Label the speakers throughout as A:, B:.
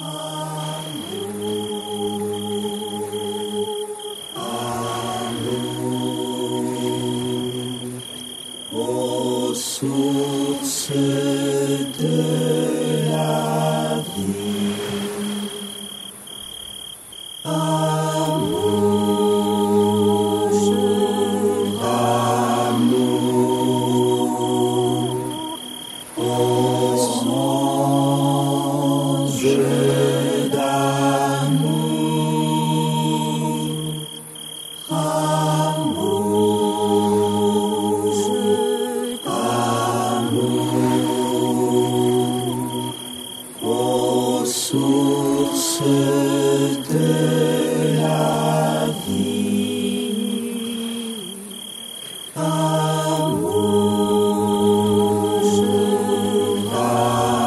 A: Ô source de la vie, amour, amour, ô songe d'amour, ô source de la vie, amour,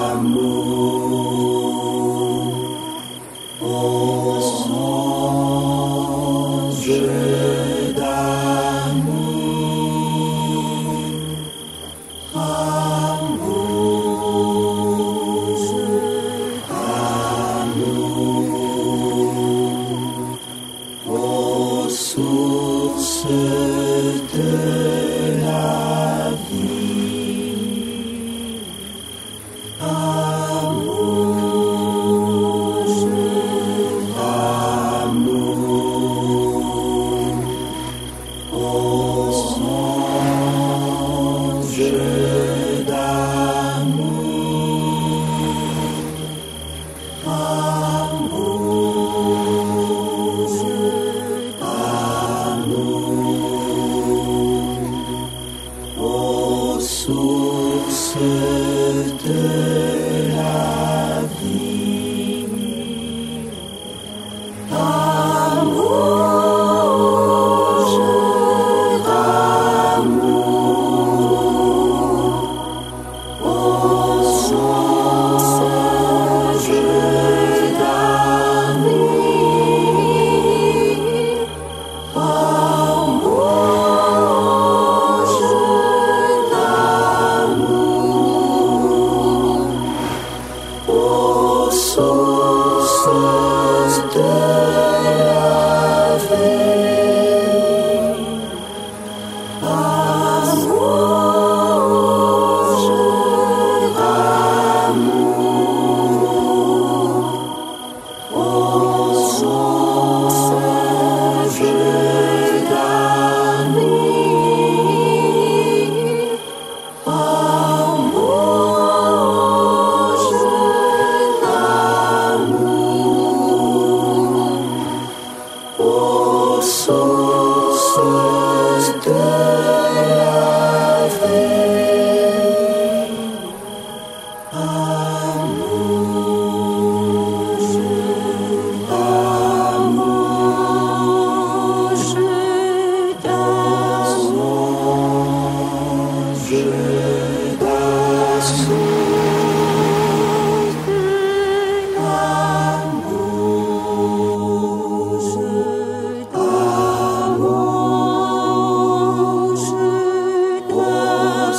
A: amour, ô songe d'amour, ô source de la vie, amour, amour, ô songe ô source de la vie, amour, amour, ô songe sources de la vie, amour, amour, ô songe d'amour, ô sources de la vie, amour, amour,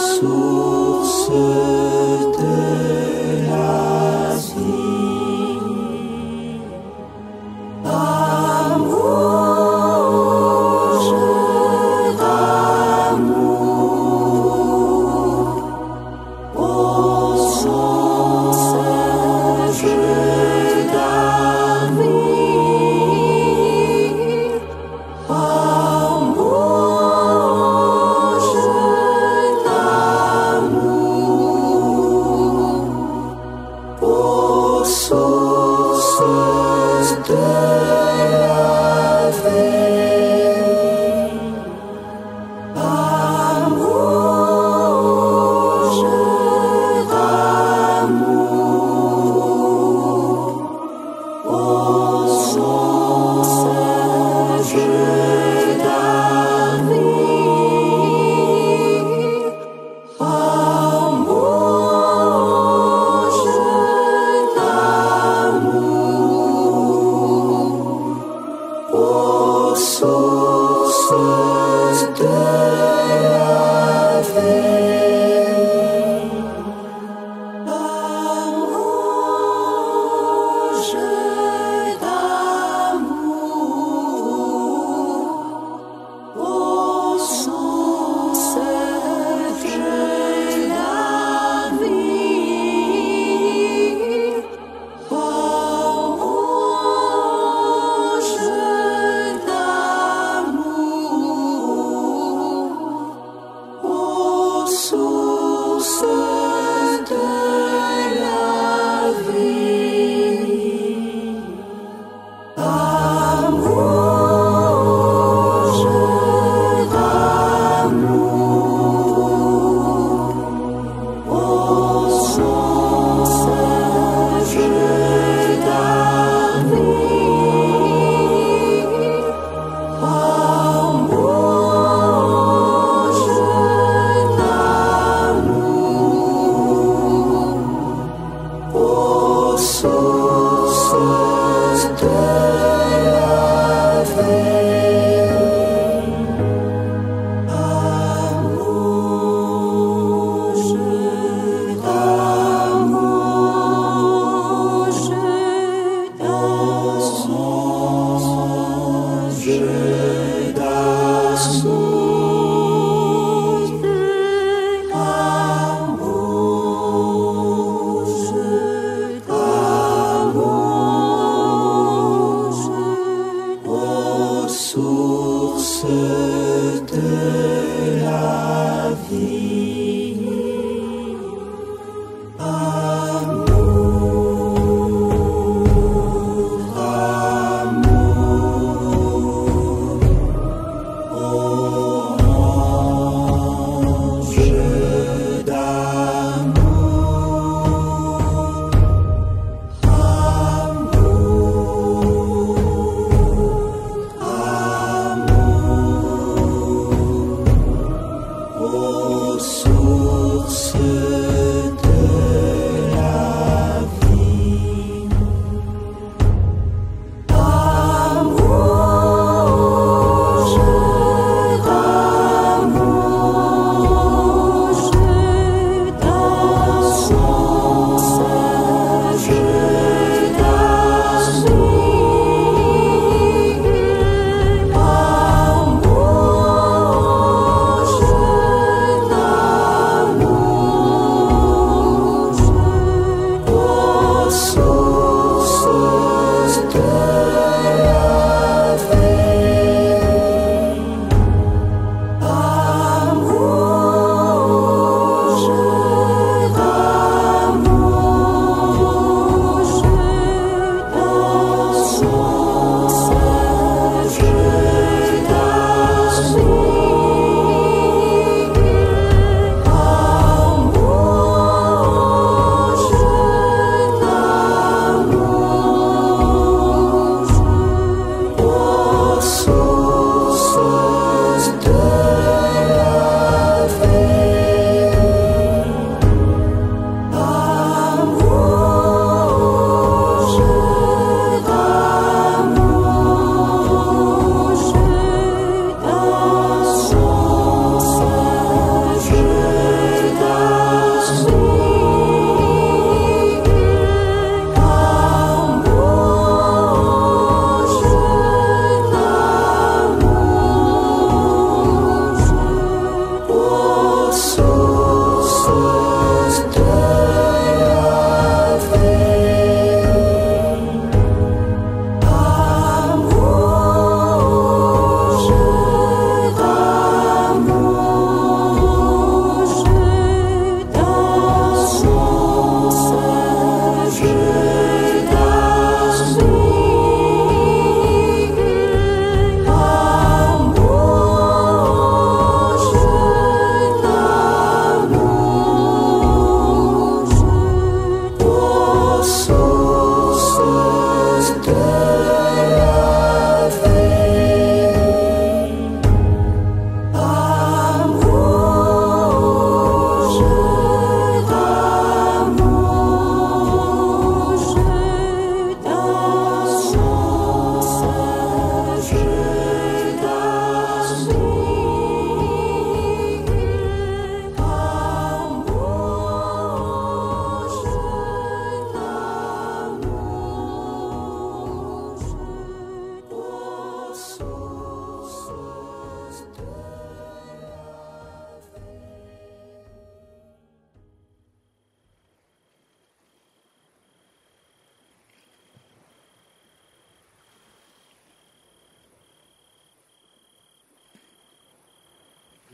A: source de la vie, amour, amour, ô songe d'amour, ô sources de la vie, amour, amour, ô songe d'amour,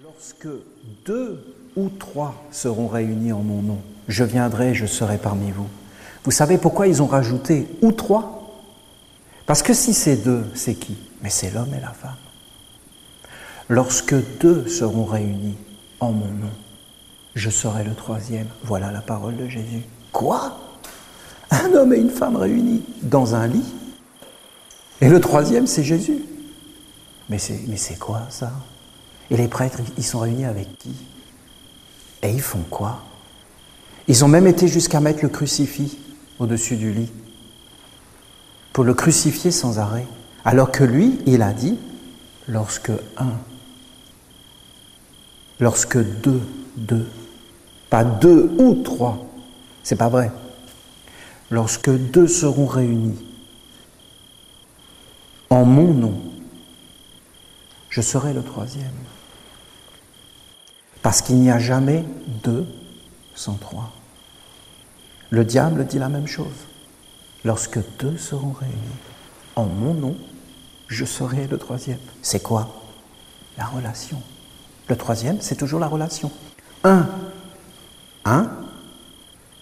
B: Lorsque 2 ou 3 seront réunis en mon nom, je viendrai, je serai parmi vous. Vous savez pourquoi ils ont rajouté « ou 3 » ? Parce que si c'est 2, c'est qui ? Mais c'est l'homme et la femme. Lorsque 2 seront réunis en mon nom, je serai le 3e. Voilà la parole de Jésus. Quoi ? Un homme et une femme réunis dans un lit ? Et le 3e, c'est Jésus. Mais c'est quoi ça ? Et les prêtres, ils sont réunis avec qui ? Et ils font quoi ? Ils ont même été jusqu'à mettre le crucifix au-dessus du lit pour le crucifier sans arrêt. Alors que lui, il a dit, lorsque deux, pas deux ou trois, c'est pas vrai. Lorsque deux seront réunis en mon nom, je serai le troisième. Parce qu'il n'y a jamais deux sans trois. Le diable dit la même chose. Lorsque deux seront réunis en mon nom, je serai le troisième. C'est quoi? La relation. Le troisième, c'est toujours la relation. 1,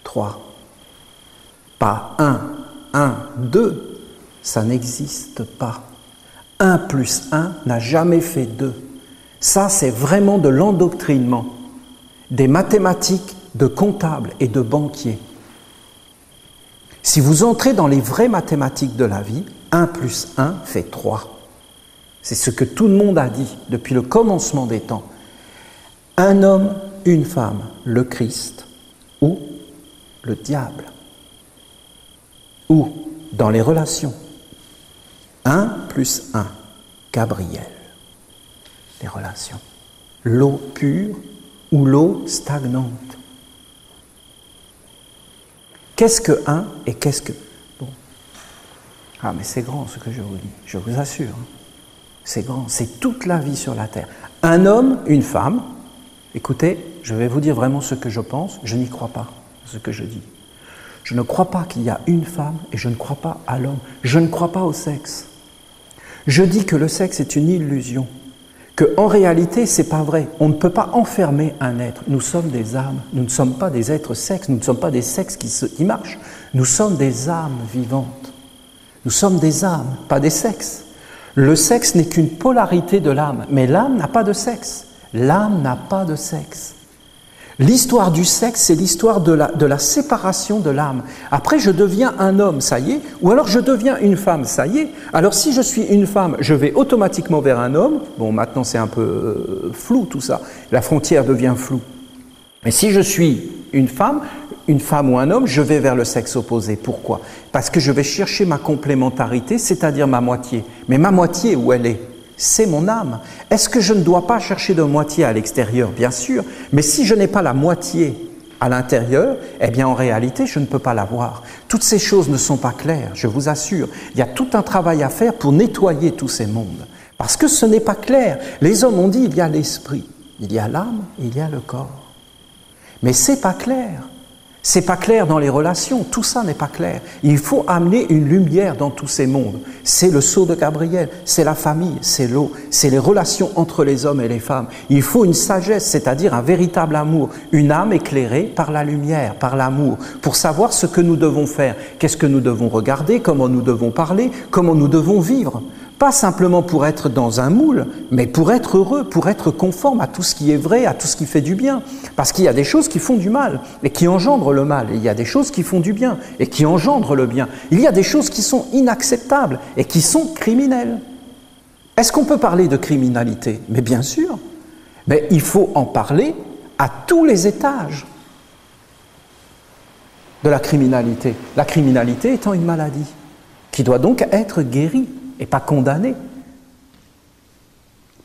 B: 3. Pas 1, 2. Ça n'existe pas. 1 plus 1 n'a jamais fait 2. Ça, c'est vraiment de l'endoctrinement des mathématiques, de comptables et de banquiers. Si vous entrez dans les vraies mathématiques de la vie, 1 plus 1 fait 3. C'est ce que tout le monde a dit depuis le commencement des temps. Un homme, une femme, le Christ ou le diable. Ou dans les relations. 1 plus 1, Gabriel. Les relations. L'eau pure ou l'eau stagnante. Qu'est-ce que 1 et qu'est-ce que... Bon. Ah, mais c'est grand ce que je vous dis, je vous assure. C'est grand, c'est toute la vie sur la terre. Un homme, une femme, écoutez, je vais vous dire vraiment ce que je pense, je n'y crois pas, ce que je dis. Je ne crois pas qu'il y a une femme et je ne crois pas à l'homme. Je ne crois pas au sexe. Je dis que le sexe est une illusion, qu'en réalité, ce n'est pas vrai. On ne peut pas enfermer un être. Nous sommes des âmes, nous ne sommes pas des êtres sexes, nous ne sommes pas des sexes qui marchent. Nous sommes des âmes vivantes. Nous sommes des âmes, pas des sexes. Le sexe n'est qu'une polarité de l'âme, mais l'âme n'a pas de sexe. L'âme n'a pas de sexe. L'histoire du sexe, c'est l'histoire de la séparation de l'âme. Après, je deviens un homme, ça y est, ou alors je deviens une femme, ça y est. Alors si je suis une femme, je vais automatiquement vers un homme. Bon, maintenant c'est un peu flou tout ça, la frontière devient floue. Mais si je suis une femme ou un homme, je vais vers le sexe opposé. Pourquoi? Parce que je vais chercher ma complémentarité, c'est-à-dire ma moitié. Mais ma moitié, où elle est? C'est mon âme. Est-ce que je ne dois pas chercher de moitié à l'extérieur? Bien sûr. Mais si je n'ai pas la moitié à l'intérieur, eh bien en réalité, je ne peux pas l'avoir. Toutes ces choses ne sont pas claires, je vous assure. Il y a tout un travail à faire pour nettoyer tous ces mondes. Parce que ce n'est pas clair. Les hommes ont dit, il y a l'esprit, il y a l'âme, il y a le corps. Mais c'est pas clair. C'est pas clair dans les relations, tout ça n'est pas clair. Il faut amener une lumière dans tous ces mondes. C'est le sceau de Gabriel, c'est la famille, c'est l'eau, c'est les relations entre les hommes et les femmes. Il faut une sagesse, c'est-à-dire un véritable amour, une âme éclairée par la lumière, par l'amour, pour savoir ce que nous devons faire, qu'est-ce que nous devons regarder, comment nous devons parler, comment nous devons vivre. Pas simplement pour être dans un moule, mais pour être heureux, pour être conforme à tout ce qui est vrai, à tout ce qui fait du bien. Parce qu'il y a des choses qui font du mal et qui engendrent le mal. Et il y a des choses qui font du bien et qui engendrent le bien. Il y a des choses qui sont inacceptables et qui sont criminelles. Est-ce qu'on peut parler de criminalité? Mais bien sûr. Mais il faut en parler à tous les étages de la criminalité. La criminalité étant une maladie qui doit donc être guérie et pas condamné.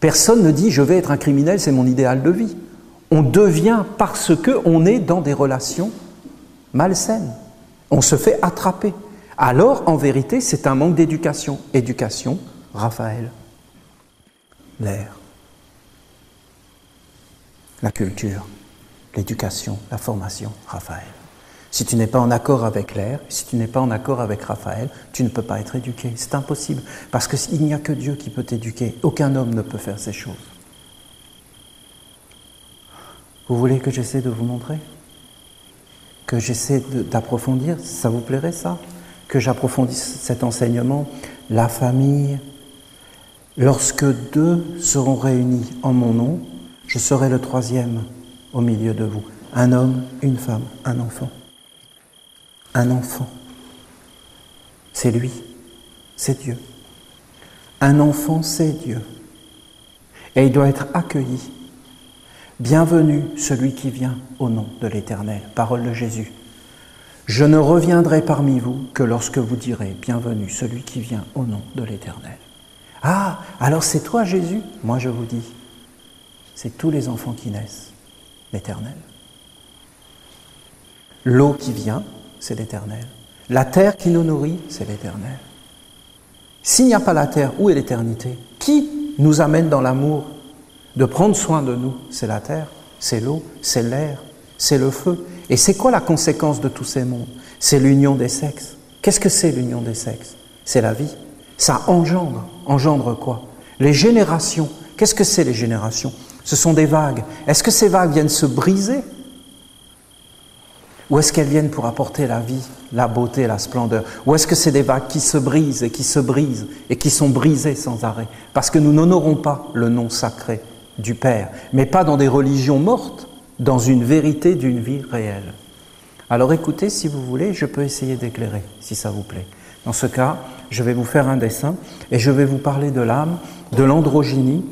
B: Personne ne dit « je vais être un criminel, c'est mon idéal de vie ». On devient parce qu'on est dans des relations malsaines. On se fait attraper. Alors, en vérité, c'est un manque d'éducation. Éducation, Raphaël. L'air. La culture. L'éducation, la formation, Raphaël. Si tu n'es pas en accord avec l'air, si tu n'es pas en accord avec Raphaël, tu ne peux pas être éduqué. C'est impossible, parce qu'il n'y a que Dieu qui peut t'éduquer. Aucun homme ne peut faire ces choses. Vous voulez que j'essaie de vous montrer? Que j'essaie d'approfondir? Ça vous plairait ça? Que j'approfondisse cet enseignement? La famille, lorsque deux seront réunis en mon nom, je serai le troisième au milieu de vous. Un homme, une femme, un enfant. Un enfant, c'est lui, c'est Dieu. Un enfant, c'est Dieu. Et il doit être accueilli. Bienvenue celui qui vient au nom de l'Éternel. Parole de Jésus. Je ne reviendrai parmi vous que lorsque vous direz « Bienvenue, celui qui vient au nom de l'Éternel ». Ah, alors c'est toi Jésus? Moi je vous dis, c'est tous les enfants qui naissent, l'Éternel. L'eau qui vient, c'est l'Éternel. La terre qui nous nourrit, c'est l'Éternel. S'il n'y a pas la terre, où est l'éternité? Qui nous amène dans l'amour de prendre soin de nous? C'est la terre, c'est l'eau, c'est l'air, c'est le feu. Et c'est quoi la conséquence de tous ces mondes? C'est l'union des sexes. Qu'est-ce que c'est l'union des sexes? C'est la vie. Ça engendre. Engendre quoi? Les générations. Qu'est-ce que c'est les générations? Ce sont des vagues. Est-ce que ces vagues viennent se briser? Ou est-ce qu'elles viennent pour apporter la vie, la beauté, la splendeur? Ou est-ce que c'est des vagues qui se brisent et qui se brisent et qui sont brisées sans arrêt? Parce que nous n'honorons pas le nom sacré du Père, mais pas dans des religions mortes, dans une vérité d'une vie réelle. Alors écoutez, si vous voulez, je peux essayer d'éclairer, si ça vous plaît. Dans ce cas, je vais vous faire un dessin et je vais vous parler de l'âme, de l'androgynie,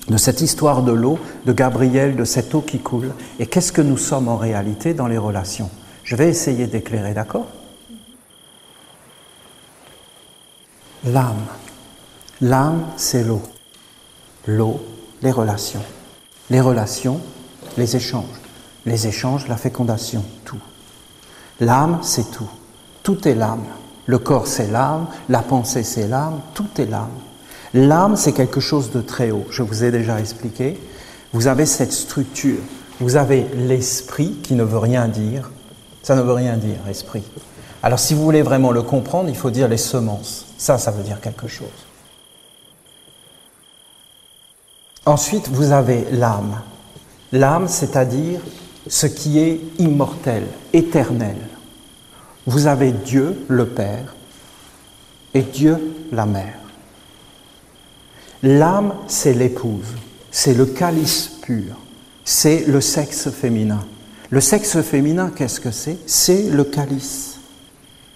B: de cette histoire de l'eau, de Gabriel, de cette eau qui coule, et qu'est-ce que nous sommes en réalité dans les relations. Je vais essayer d'éclairer, d'accord? L'âme. L'âme, c'est l'eau. L'eau, les relations. Les relations, les échanges. Les échanges, la fécondation, tout. L'âme, c'est tout. Tout est l'âme. Le corps, c'est l'âme. La pensée, c'est l'âme. Tout est l'âme. L'âme, c'est quelque chose de très haut. Je vous ai déjà expliqué. Vous avez cette structure. Vous avez l'esprit qui ne veut rien dire. Ça ne veut rien dire, esprit. Alors, si vous voulez vraiment le comprendre, il faut dire les semences. Ça veut dire quelque chose. Ensuite, vous avez l'âme. L'âme, c'est-à-dire ce qui est immortel, éternel. Vous avez Dieu, le Père, et Dieu, la Mère. L'âme, c'est l'épouse, c'est le calice pur, c'est le sexe féminin. Le sexe féminin, qu'est-ce que c'est? C'est le calice.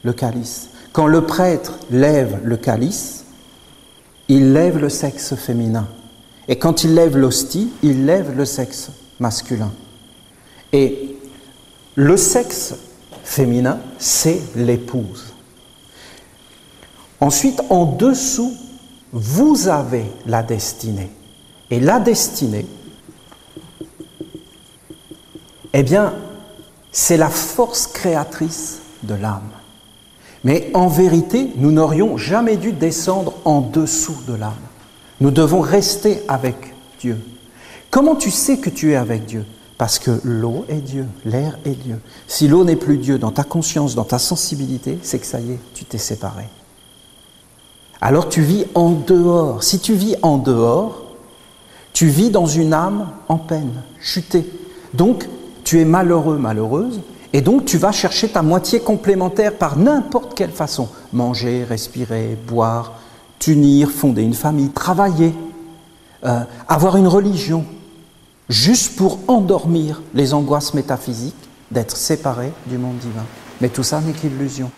B: Le calice. Quand le prêtre lève le calice, il lève le sexe féminin. Et quand il lève l'hostie, il lève le sexe masculin. Et le sexe féminin, c'est l'épouse. Ensuite, en dessous, vous avez la destinée. Et la destinée, eh bien, c'est la force créatrice de l'âme. Mais en vérité, nous n'aurions jamais dû descendre en dessous de l'âme. Nous devons rester avec Dieu. Comment tu sais que tu es avec Dieu? Parce que l'eau est Dieu, l'air est Dieu. Si l'eau n'est plus Dieu dans ta conscience, dans ta sensibilité, c'est que ça y est, tu t'es séparé. Alors tu vis en dehors. Si tu vis en dehors, tu vis dans une âme en peine, chutée. Donc, tu es malheureux, malheureuse, et donc tu vas chercher ta moitié complémentaire par n'importe quelle façon. Manger, respirer, boire, t'unir, fonder une famille, travailler, avoir une religion, juste pour endormir les angoisses métaphysiques d'être séparé du monde divin. Mais tout ça n'est qu'illusion.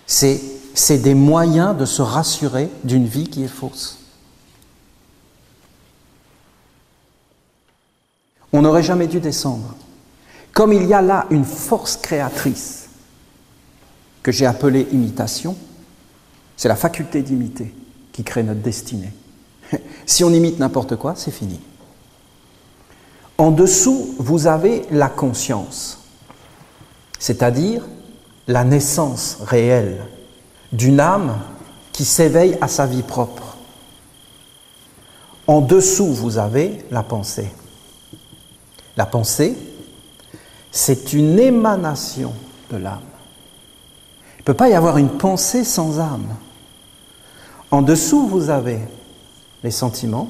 B: C'est des moyens de se rassurer d'une vie qui est fausse. On n'aurait jamais dû descendre. Comme il y a là une force créatrice que j'ai appelée imitation, c'est la faculté d'imiter qui crée notre destinée. Si on imite n'importe quoi, c'est fini. En dessous, vous avez la conscience, c'est-à-dire la naissance réelle d'une âme qui s'éveille à sa vie propre. En dessous, vous avez la pensée. La pensée, c'est une émanation de l'âme. Il ne peut pas y avoir une pensée sans âme. En dessous, vous avez les sentiments,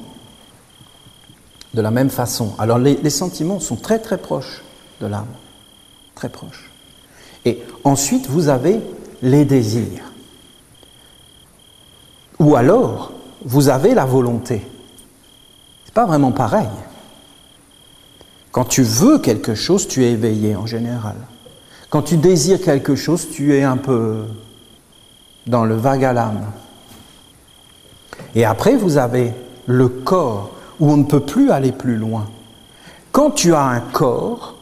B: de la même façon. Alors, les sentiments sont très très proches de l'âme, très proches. Et ensuite, vous avez les désirs. Ou alors, vous avez la volonté. C'est pas vraiment pareil. Quand tu veux quelque chose, tu es éveillé en général. Quand tu désires quelque chose, tu es un peu dans le vague à l'âme. Et après, vous avez le corps, où on ne peut plus aller plus loin. Quand tu as un corps,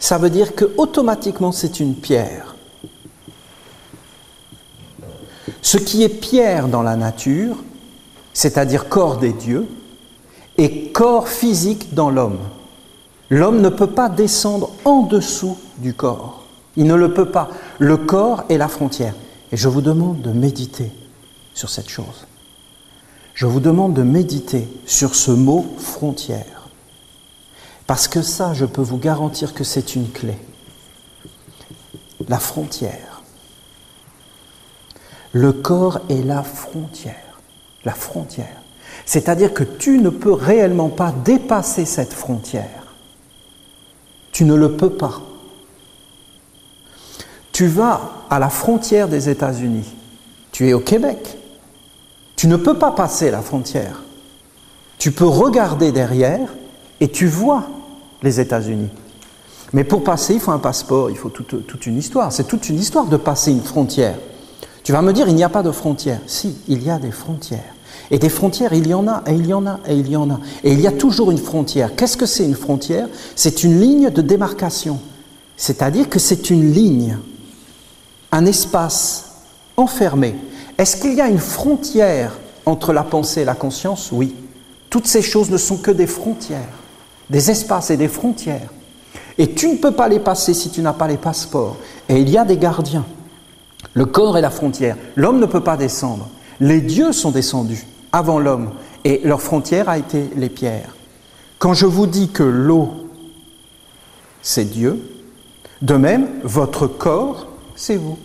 B: ça veut dire que automatiquement c'est une pierre. Ce qui est pierre dans la nature, c'est-à-dire corps des dieux, est corps physique dans l'homme. L'homme ne peut pas descendre en dessous du corps. Il ne le peut pas. Le corps est la frontière. Et je vous demande de méditer sur cette chose. Je vous demande de méditer sur ce mot frontière. Parce que ça, je peux vous garantir que c'est une clé. La frontière. Le corps est la frontière. La frontière. C'est-à-dire que tu ne peux réellement pas dépasser cette frontière. Tu ne le peux pas. Tu vas à la frontière des États-Unis. Tu es au Québec. Tu ne peux pas passer la frontière. Tu peux regarder derrière et tu vois les États-Unis. Mais pour passer, il faut un passeport, il faut toute une histoire. C'est toute une histoire de passer une frontière. Tu vas me dire, il n'y a pas de frontières. Si, il y a des frontières. Et des frontières, il y en a, et il y en a, et il y en a. Et il y a toujours une frontière. Qu'est-ce que c'est une frontière? C'est une ligne de démarcation. C'est-à-dire que c'est une ligne, un espace enfermé. Est-ce qu'il y a une frontière entre la pensée et la conscience? Oui. Toutes ces choses ne sont que des frontières, des espaces et des frontières. Et tu ne peux pas les passer si tu n'as pas les passeports. Et il y a des gardiens. Le corps est la frontière. L'homme ne peut pas descendre. Les dieux sont descendus avant l'homme et leur frontière a été les pierres. Quand je vous dis que l'eau, c'est Dieu, de même, votre corps, c'est vous.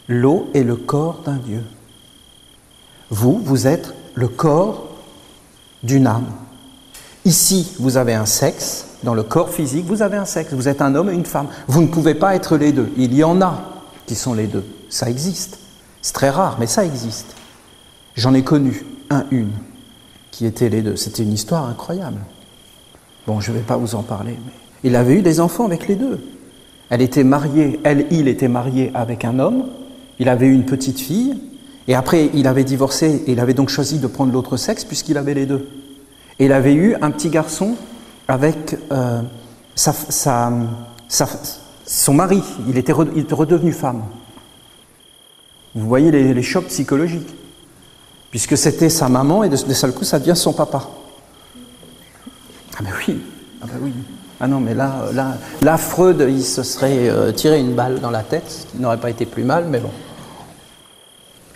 B: L'eau est le corps d'un Dieu. Vous, vous êtes le corps d'une âme. Ici, vous avez un sexe. Dans le corps physique, vous avez un sexe. Vous êtes un homme et une femme. Vous ne pouvez pas être les deux. Il y en a qui sont les deux. Ça existe. C'est très rare, mais ça existe. J'en ai connu une qui étaient les deux. C'était une histoire incroyable. Bon, je ne vais pas vous en parler, mais il avait eu des enfants avec les deux. Il était marié avec un homme. Il avait eu une petite fille. Et après, il avait divorcé et il avait donc choisi de prendre l'autre sexe puisqu'il avait les deux. Et il avait eu un petit garçon avec son mari. Il était redevenu femme. Vous voyez les chocs psychologiques. Puisque c'était sa maman et de seul coup, ça devient son papa. Ah ben oui, ah ben oui. Ah non, mais là Freud, il se serait tiré une balle dans la tête, ce qui n'aurait pas été plus mal, mais bon.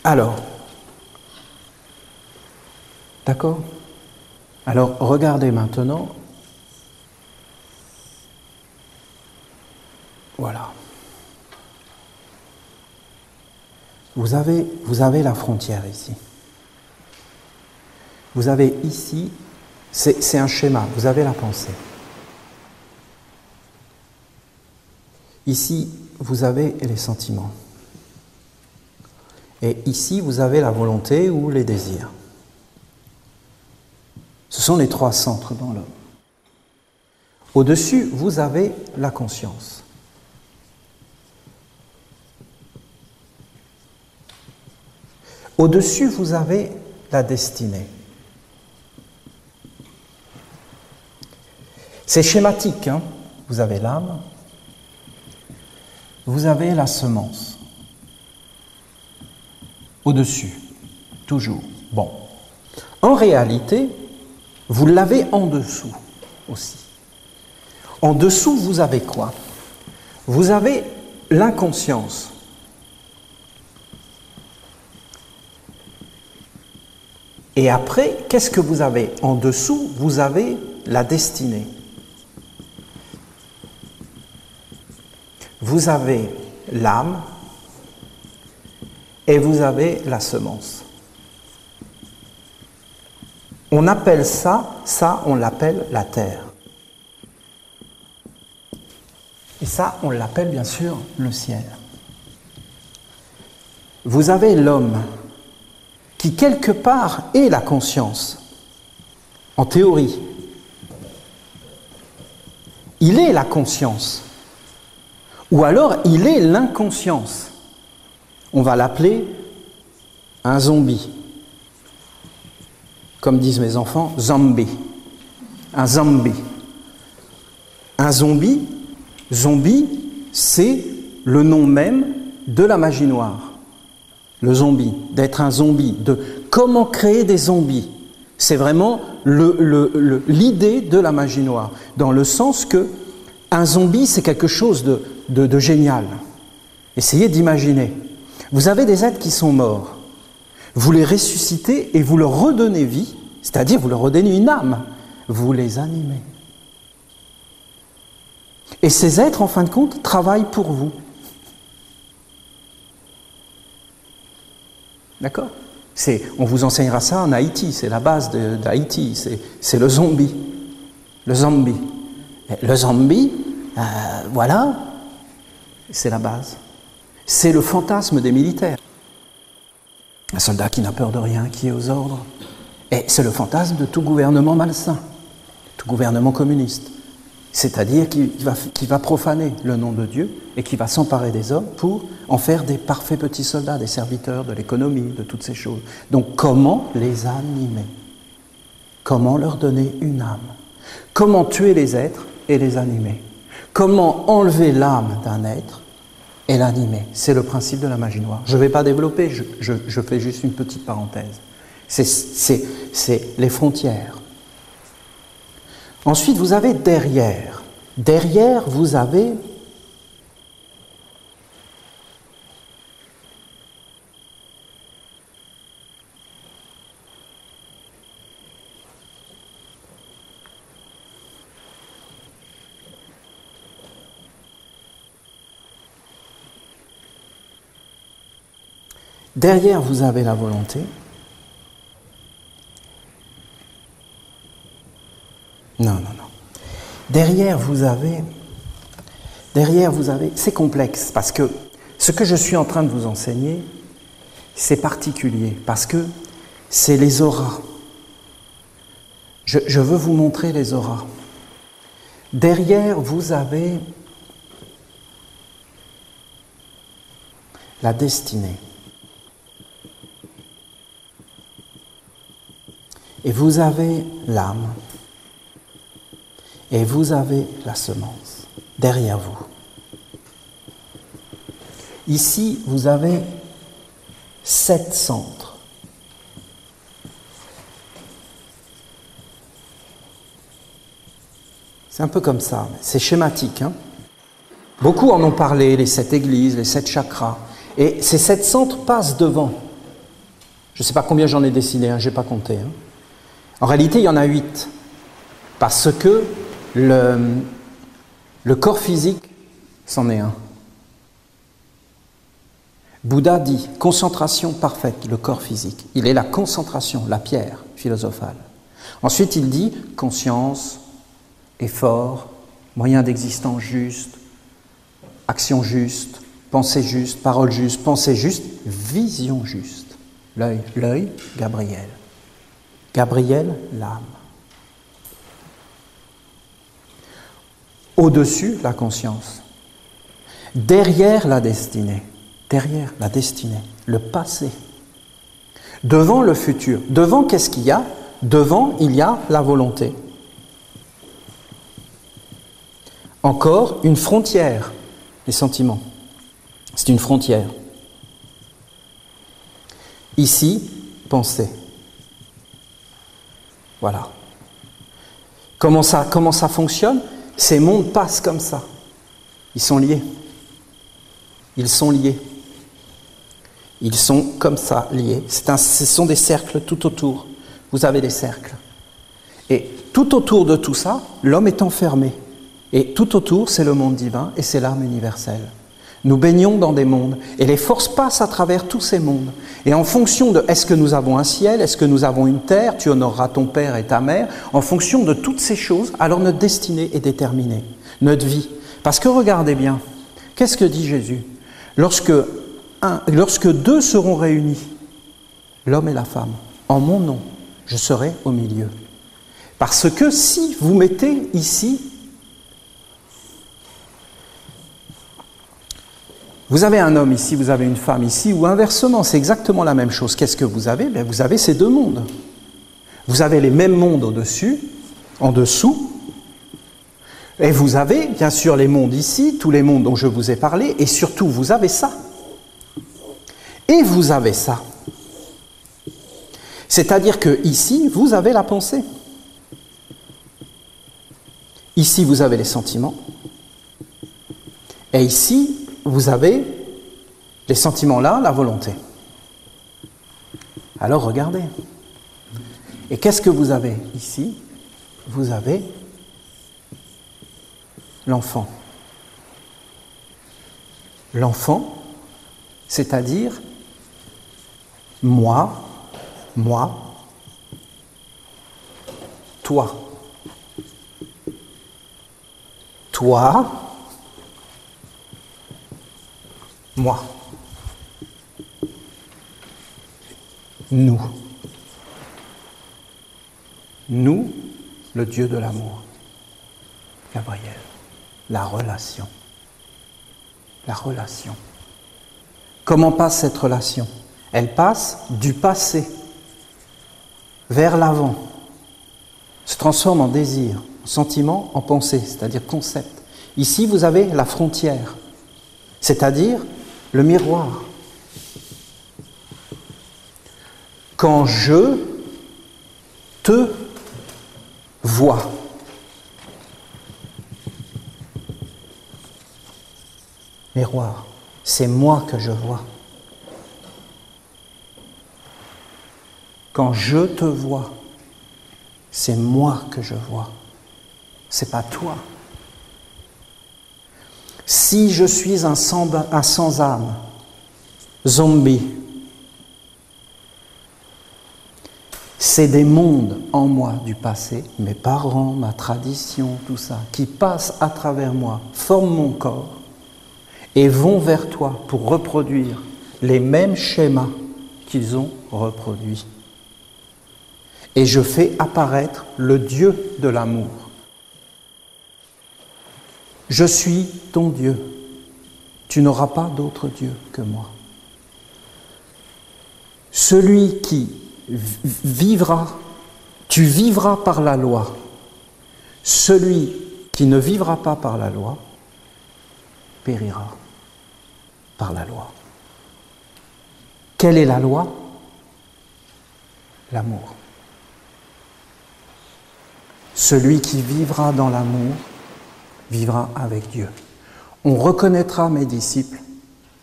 B: Alors, d'accord? Alors, regardez maintenant. Voilà. Vous avez la frontière ici. Vous avez ici, c'est un schéma, vous avez la pensée. Ici, vous avez les sentiments. Et ici, vous avez la volonté ou les désirs. Ce sont les trois centres dans l'homme. Au-dessus, vous avez la conscience. Au-dessus, vous avez la destinée. C'est schématique, hein? Vous avez l'âme, vous avez la semence. Au-dessus, toujours. Bon. En réalité, vous l'avez en dessous aussi. En dessous, vous avez quoi? Vous avez l'inconscience. Et après, qu'est-ce que vous avez? En dessous, vous avez la destinée. Vous avez l'âme et vous avez la semence. On appelle ça on l'appelle la terre. Et ça, on l'appelle bien sûr le ciel. Vous avez l'homme qui quelque part est la conscience, en théorie. Il est la conscience. Ou alors, il est l'inconscience. On va l'appeler un zombie. Comme disent mes enfants, zombie. un zombie. Un zombie, c'est le nom même de la magie noire. Le zombie, d'être un zombie, de comment créer des zombies. C'est vraiment l'idée de la magie noire, dans le sens que un zombie, c'est quelque chose de génial. Essayez d'imaginer. Vous avez des êtres qui sont morts. Vous les ressuscitez et vous leur redonnez vie, c'est-à-dire vous leur redonnez une âme. Vous les animez. Et ces êtres, en fin de compte, travaillent pour vous. D'accord ? On vous enseignera ça en Haïti, c'est la base d'Haïti, c'est le zombie. Le zombie. Le zombie, voilà, c'est la base. C'est le fantasme des militaires. Un soldat qui n'a peur de rien, qui est aux ordres. Et c'est le fantasme de tout gouvernement malsain, tout gouvernement communiste. C'est-à-dire qui va profaner le nom de Dieu et qui va s'emparer des hommes pour en faire des parfaits petits soldats, des serviteurs de l'économie, de toutes ces choses. Donc comment les animer? Comment leur donner une âme? Comment tuer les êtres et les animer? Comment enlever l'âme d'un être et l'animer? C'est le principe de la magie noire. Je ne vais pas développer, je fais juste une petite parenthèse. C'est les frontières. Ensuite, vous avez derrière. Derrière, vous avez la volonté. Non. Derrière, vous avez, c'est complexe, parce que ce que je suis en train de vous enseigner, c'est particulier, parce que c'est les auras. Je veux vous montrer les auras. Derrière, vous avez la destinée. Et vous avez l'âme. Et vous avez la semence, derrière vous. Ici, vous avez 7 centres. C'est un peu comme ça, c'est schématique. Hein ? Beaucoup en ont parlé, les 7 églises, les 7 chakras. Et ces 7 centres passent devant. Je ne sais pas combien j'en ai dessiné, je n'ai pas compté. Hein. En réalité, il y en a 8. Parce que le corps physique, c'en est un. Bouddha dit concentration parfaite, le corps physique. Il est la concentration, la pierre philosophale. Ensuite, il dit conscience, effort, moyen d'existence juste, action juste, pensée juste, parole juste, pensée juste, vision juste. L'œil, Gabriel. Gabriel, l'âme. Au-dessus, la conscience. Derrière la destinée. Derrière la destinée. Le passé. Devant le futur. Devant, qu'est-ce qu'il y a? Devant, il y a la volonté. Encore une frontière. Les sentiments. C'est une frontière. Ici, pensée. Voilà. Comment ça fonctionne? Ces mondes passent comme ça. Ils sont liés. Ils sont liés. Ils sont comme ça, liés. Ce sont des cercles tout autour. Vous avez des cercles. Et tout autour de tout ça, l'homme est enfermé. Et tout autour, c'est le monde divin et c'est l'âme universelle. Nous baignons dans des mondes et les forces passent à travers tous ces mondes. Et en fonction de est-ce que nous avons un ciel, est-ce que nous avons une terre, tu honoreras ton père et ta mère, en fonction de toutes ces choses, alors notre destinée est déterminée, notre vie. Parce que regardez bien, qu'est-ce que dit Jésus? Lorsque 2 seront réunis, l'homme et la femme, en mon nom, je serai au milieu. Parce que si vous mettez ici, vous avez un homme ici, vous avez une femme ici, ou inversement, c'est exactement la même chose. Qu'est-ce que vous avez? Bien, vous avez ces 2 mondes. Vous avez les mêmes mondes au-dessus, en dessous. Et vous avez bien sûr les mondes ici, tous les mondes dont je vous ai parlé, et surtout vous avez ça. Et vous avez ça. C'est-à-dire que ici, vous avez la pensée. Ici, vous avez les sentiments. Et ici, vous avez les sentiments là, la volonté. Alors regardez. Et qu'est-ce que vous avez ici? Vous avez l'enfant. L'enfant, c'est-à-dire moi, toi. Toi, moi. Nous. Nous, le Dieu de l'amour. Gabriel, la relation. La relation. Comment passe cette relation? Elle passe du passé vers l'avant, se transforme en désir, en sentiment, en pensée, c'est-à-dire concept. Ici, vous avez la frontière, c'est-à-dire le miroir. Quand je te vois, miroir, c'est moi que je vois. Quand je te vois, c'est moi que je vois. C'est pas toi. Si je suis un sans âme, zombie, c'est des mondes en moi du passé, mes parents, ma tradition, tout ça, qui passent à travers moi, forment mon corps et vont vers toi pour reproduire les mêmes schémas qu'ils ont reproduits. Et je fais apparaître le Dieu de l'amour. Je suis ton Dieu. Tu n'auras pas d'autre Dieu que moi. Celui qui vivra, tu vivras par la loi. Celui qui ne vivra pas par la loi périra par la loi. Quelle est la loi? L'amour. Celui qui vivra dans l'amour vivra avec Dieu. On reconnaîtra mes disciples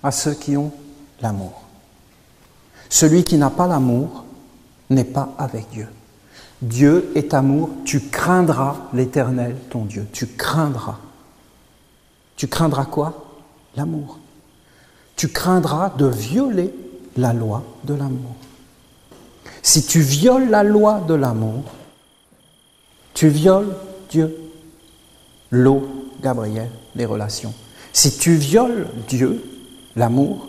B: à ceux qui ont l'amour. Celui qui n'a pas l'amour n'est pas avec Dieu. Dieu est amour, tu craindras l'Éternel, ton Dieu. Tu craindras. Tu craindras quoi? L'amour. Tu craindras de violer la loi de l'amour. Si tu violes la loi de l'amour, tu violes Dieu. L'eau, Gabriel, les relations. Si tu violes Dieu, l'amour,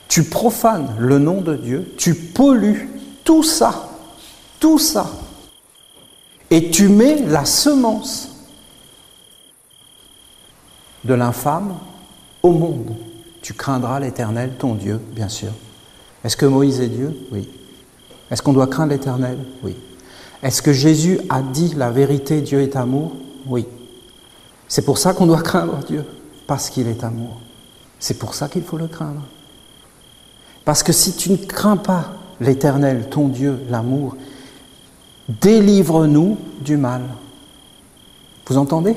B: tu profanes le nom de Dieu, tu pollues tout ça, et tu mets la semence de l'infâme au monde. Tu craindras l'Éternel, ton Dieu, bien sûr. Est-ce que Moïse est Dieu? Oui. Est-ce qu'on doit craindre l'Éternel? Oui. Est-ce que Jésus a dit la vérité, Dieu est amour? Oui. C'est pour ça qu'on doit craindre Dieu, parce qu'il est amour. C'est pour ça qu'il faut le craindre. Parce que si tu ne crains pas l'Éternel, ton Dieu, l'amour, délivre-nous du mal. Vous entendez?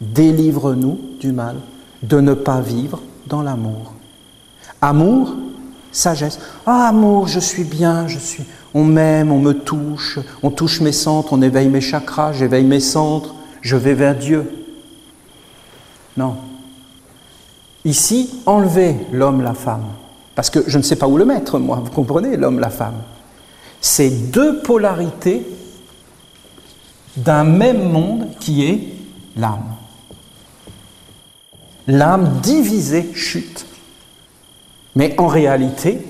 B: Délivre-nous du mal, de ne pas vivre dans l'amour. Amour, sagesse. Ah, amour, je suis bien, on m'aime, on me touche, on touche mes centres, on éveille mes chakras, j'éveille mes centres, je vais vers Dieu. Non. Ici, enlevez l'homme, la femme. Parce que je ne sais pas où le mettre, moi, vous comprenez, l'homme, la femme. C'est deux polarités d'un même monde qui est l'âme. L'âme divisée chute. Mais en réalité,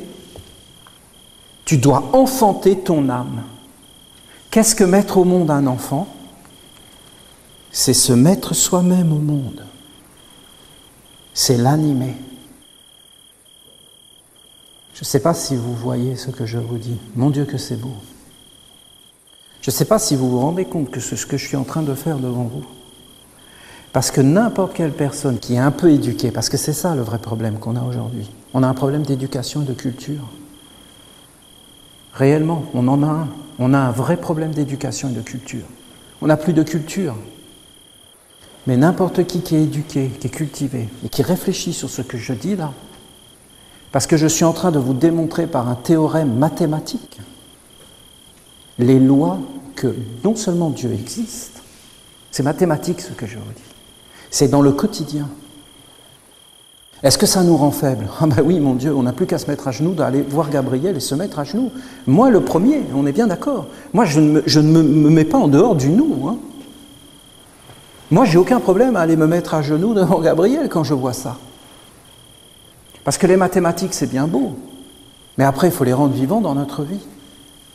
B: tu dois enfanter ton âme. Qu'est-ce que mettre au monde un enfant? C'est se mettre soi-même au monde. C'est l'animer. Je ne sais pas si vous voyez ce que je vous dis. Mon Dieu que c'est beau. Je ne sais pas si vous vous rendez compte que c'est ce que je suis en train de faire devant vous. Parce que n'importe quelle personne qui est un peu éduquée, parce que c'est ça le vrai problème qu'on a aujourd'hui, on a un problème d'éducation et de culture. Réellement, on en a un. On a un vrai problème d'éducation et de culture. On n'a plus de culture. Mais n'importe qui est éduqué, qui est cultivé, et qui réfléchit sur ce que je dis là, parce que je suis en train de vous démontrer par un théorème mathématique les lois que non seulement Dieu existe, c'est mathématique ce que je vous dis, c'est dans le quotidien. Est-ce que ça nous rend faibles? Ah ben oui, mon Dieu, on n'a plus qu'à se mettre à genoux, d'aller voir Gabriel et se mettre à genoux. Moi, le premier, on est bien d'accord. Moi, je ne me mets pas en dehors du nous. Hein. Moi, j'ai aucun problème à aller me mettre à genoux devant Gabriel quand je vois ça. Parce que les mathématiques, c'est bien beau. Mais après, il faut les rendre vivants dans notre vie.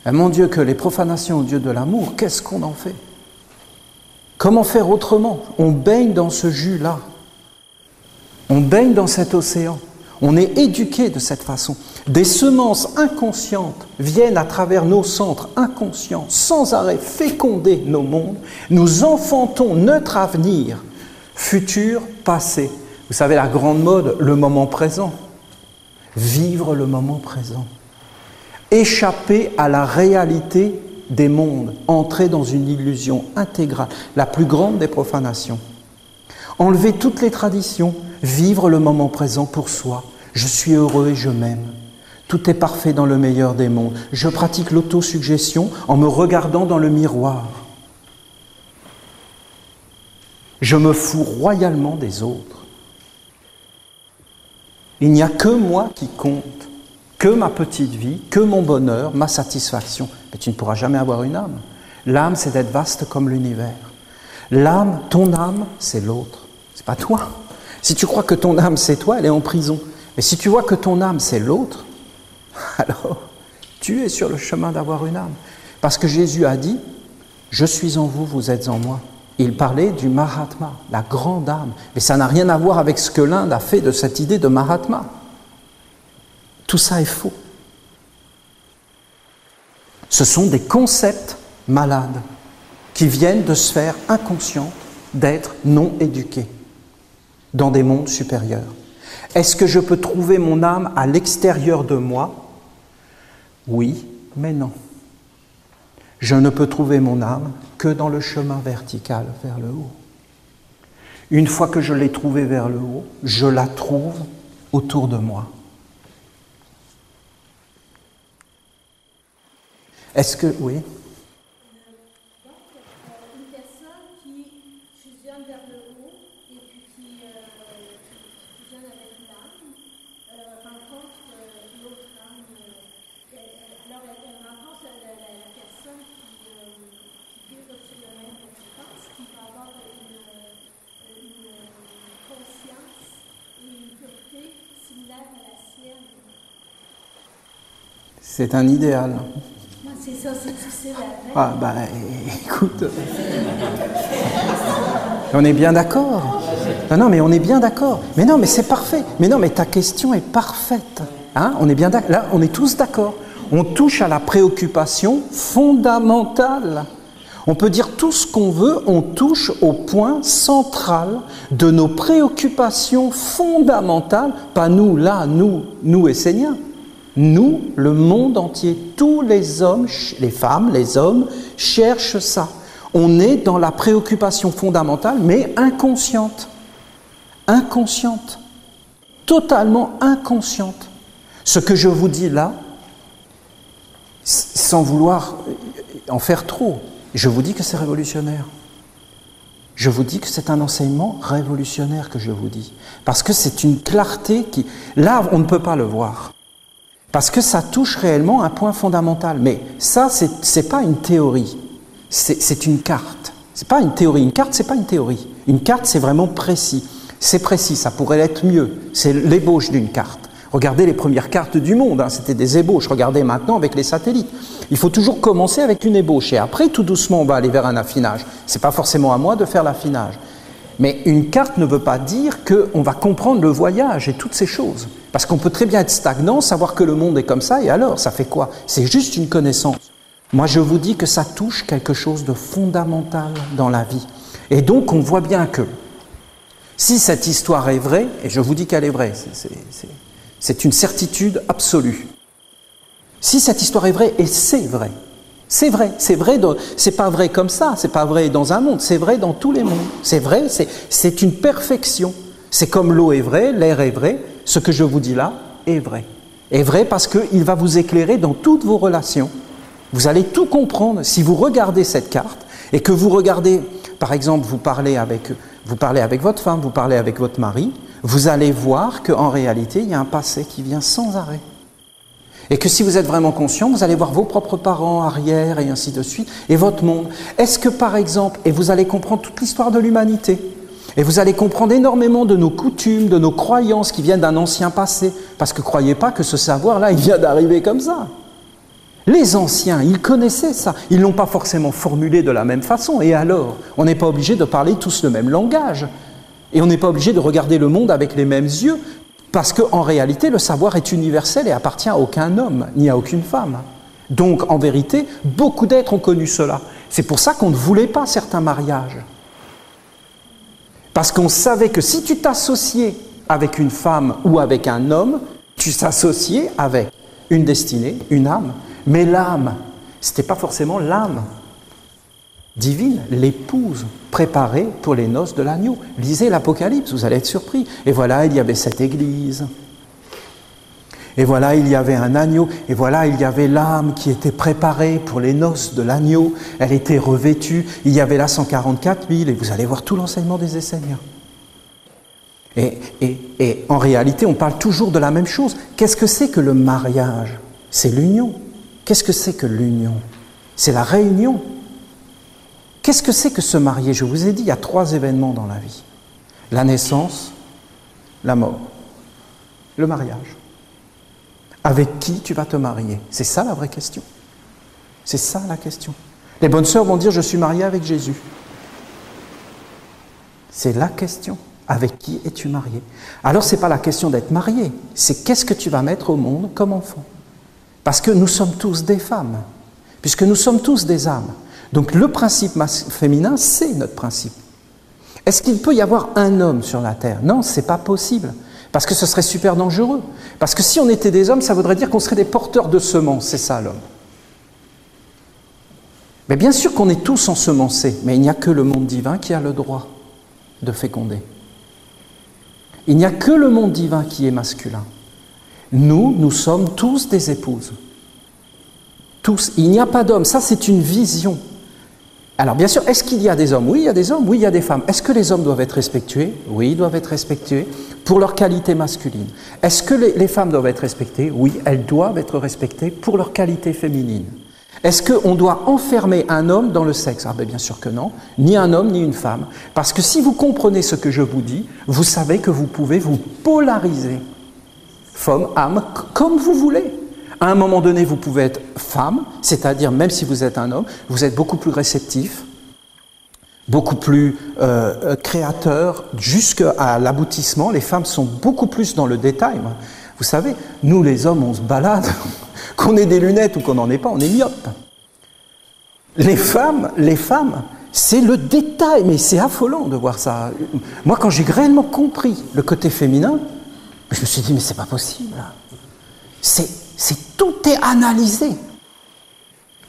B: Et mon Dieu, que les profanations au Dieu de l'amour, qu'est-ce qu'on en fait? Comment faire autrement? On baigne dans ce jus-là. On baigne dans cet océan. On est éduqué de cette façon. Des semences inconscientes viennent à travers nos centres inconscients, sans arrêt féconder nos mondes. Nous enfantons notre avenir, futur, passé. Vous savez, la grande mode, le moment présent. Vivre le moment présent. Échapper à la réalité des mondes. Entrer dans une illusion intégrale. La plus grande des profanations. Enlever toutes les traditions. Vivre le moment présent pour soi. Je suis heureux et je m'aime. Tout est parfait dans le meilleur des mondes. Je pratique l'autosuggestion en me regardant dans le miroir. Je me fous royalement des autres. Il n'y a que moi qui compte, que ma petite vie, que mon bonheur, ma satisfaction. Mais tu ne pourras jamais avoir une âme. L'âme, c'est d'être vaste comme l'univers. L'âme, ton âme, c'est l'autre. C'est pas toi. Si tu crois que ton âme, c'est toi, elle est en prison. Mais si tu vois que ton âme, c'est l'autre, alors tu es sur le chemin d'avoir une âme. Parce que Jésus a dit, « Je suis en vous, vous êtes en moi ». Il parlait du Mahatma, la grande âme. Mais ça n'a rien à voir avec ce que l'Inde a fait de cette idée de Mahatma. Tout ça est faux. Ce sont des concepts malades qui viennent de sphères inconscientes d'êtres non éduqués dans des mondes supérieurs. Est-ce que je peux trouver mon âme à l'extérieur de moi? Oui, mais non. Je ne peux trouver mon âme que dans le chemin vertical vers le haut. Une fois que je l'ai trouvée vers le haut, je la trouve autour de moi. Est-ce que... Oui.
C: Une personne qui fusionne vers le haut et puis qui fusionne avec l'âme rencontre l'autre âme. Alors elle rencontre la personne qui vit sur le même fréquence, qui va avoir une conscience et une pureté similaire à la sienne.
B: C'est un idéal.
C: C'est ça, c'est difficile à faire.
B: Ah, bah, écoute. On est bien d'accord. Non, mais on est bien d'accord. Mais non, mais c'est parfait. Mais non, mais ta question est parfaite. Hein? On est bien d'accord. Là, on est tous d'accord. On touche à la préoccupation fondamentale. On peut dire tout ce qu'on veut, on touche au point central de nos préoccupations fondamentales. Pas nous, là, nous Esséniens. Nous, le monde entier, tous les hommes, les femmes, les hommes, cherchent ça. On est dans la préoccupation fondamentale, mais inconsciente. Inconsciente. Totalement inconsciente. Ce que je vous dis là, sans vouloir en faire trop, je vous dis que c'est révolutionnaire. Je vous dis que c'est un enseignement révolutionnaire que je vous dis. Parce que c'est une clarté qui... Là, on ne peut pas le voir. Parce que ça touche réellement un point fondamental. Mais ça, c'est pas une théorie, c'est une carte. C'est pas une théorie. Une carte, c'est pas une théorie. Une carte, c'est vraiment précis. C'est précis, ça pourrait être mieux. C'est l'ébauche d'une carte. Regardez les premières cartes du monde, hein, c'était des ébauches. Regardez maintenant avec les satellites. Il faut toujours commencer avec une ébauche. Et après, tout doucement, on va aller vers un affinage. C'est pas forcément à moi de faire l'affinage. Mais une carte ne veut pas dire qu'on va comprendre le voyage et toutes ces choses. Parce qu'on peut très bien être stagnant, savoir que le monde est comme ça, et alors, ça fait quoi? C'est juste une connaissance. Moi, je vous dis que ça touche quelque chose de fondamental dans la vie. Et donc, on voit bien que si cette histoire est vraie, et je vous dis qu'elle est vraie, c'est une certitude absolue. Si cette histoire est vraie, et c'est vrai, c'est pas vrai comme ça, c'est pas vrai dans un monde, c'est vrai dans tous les mondes. C'est vrai, c'est une perfection. C'est comme l'eau est vraie, l'air est vrai, ce que je vous dis là est vrai. Est vrai parce qu'il va vous éclairer dans toutes vos relations. Vous allez tout comprendre si vous regardez cette carte et que vous regardez, par exemple, vous parlez avec votre femme, vous parlez avec votre mari, vous allez voir qu'en réalité, il y a un passé qui vient sans arrêt. Et que si vous êtes vraiment conscient, vous allez voir vos propres parents, arrière, et ainsi de suite, et votre monde. Est-ce que, par exemple, et vous allez comprendre toute l'histoire de l'humanité, et vous allez comprendre énormément de nos coutumes, de nos croyances qui viennent d'un ancien passé, parce que croyez pas que ce savoir-là, il vient d'arriver comme ça. Les anciens, ils connaissaient ça, ils ne l'ont pas forcément formulé de la même façon, et alors, on n'est pas obligé de parler tous le même langage, et on n'est pas obligé de regarder le monde avec les mêmes yeux, parce qu'en réalité, le savoir est universel et appartient à aucun homme, ni à aucune femme. Donc, en vérité, beaucoup d'êtres ont connu cela. C'est pour ça qu'on ne voulait pas certains mariages. Parce qu'on savait que si tu t'associais avec une femme ou avec un homme, tu t'associais avec une destinée, une âme. Mais l'âme, ce n'était pas forcément l'âme divine, l'épouse préparée pour les noces de l'agneau. Lisez l'Apocalypse, vous allez être surpris. Et voilà, il y avait cette église. Et voilà, il y avait un agneau. Et voilà, il y avait l'âme qui était préparée pour les noces de l'agneau. Elle était revêtue. Il y avait là 144 000. Et vous allez voir tout l'enseignement des Esséniens. Et en réalité, on parle toujours de la même chose. Qu'est-ce que c'est que le mariage? C'est l'union. Qu'est-ce que c'est que l'union? C'est la réunion. Qu'est-ce que c'est que se marier? Je vous ai dit, il y a 3 événements dans la vie. La naissance, la mort, le mariage. Avec qui tu vas te marier? C'est ça la vraie question. C'est ça la question. Les bonnes sœurs vont dire, je suis mariée avec Jésus. C'est la question. Avec qui es-tu marié? Alors, ce n'est pas la question d'être marié, c'est qu'est-ce que tu vas mettre au monde comme enfant? Parce que nous sommes tous des femmes, puisque nous sommes tous des âmes. Donc le principe féminin, c'est notre principe. Est-ce qu'il peut y avoir un homme sur la terre? Non, ce n'est pas possible, parce que ce serait super dangereux. Parce que si on était des hommes, ça voudrait dire qu'on serait des porteurs de semences, c'est ça l'homme. Mais bien sûr qu'on est tous ensemencés, mais il n'y a que le monde divin qui a le droit de féconder. Il n'y a que le monde divin qui est masculin. Nous sommes tous des épouses. Tous. Il n'y a pas d'hommes. Ça, c'est une vision. Alors, bien sûr, est-ce qu'il y a des hommes? Oui, il y a des hommes. Oui, il y a des femmes. Est-ce que les hommes doivent être respectués? Oui, ils doivent être respectués pour leur qualité masculine. Est-ce que les femmes doivent être respectées? Oui, elles doivent être respectées pour leur qualité féminine. Est-ce qu'on doit enfermer un homme dans le sexe? Ah ben bien sûr que non, ni un homme ni une femme. Parce que si vous comprenez ce que je vous dis, vous savez que vous pouvez vous polariser. Femme, âme, comme vous voulez. À un moment donné, vous pouvez être femme, c'est-à-dire même si vous êtes un homme, vous êtes beaucoup plus réceptif, beaucoup plus créateur, jusqu'à l'aboutissement. Les femmes sont beaucoup plus dans le détail. Vous savez, nous les hommes, on se balade, qu'on ait des lunettes ou qu'on n'en ait pas, on est myope. Les femmes, c'est le détail, mais c'est affolant de voir ça. Moi, quand j'ai réellement compris le côté féminin, je me suis dit, mais c'est pas possible. Tout est analysé.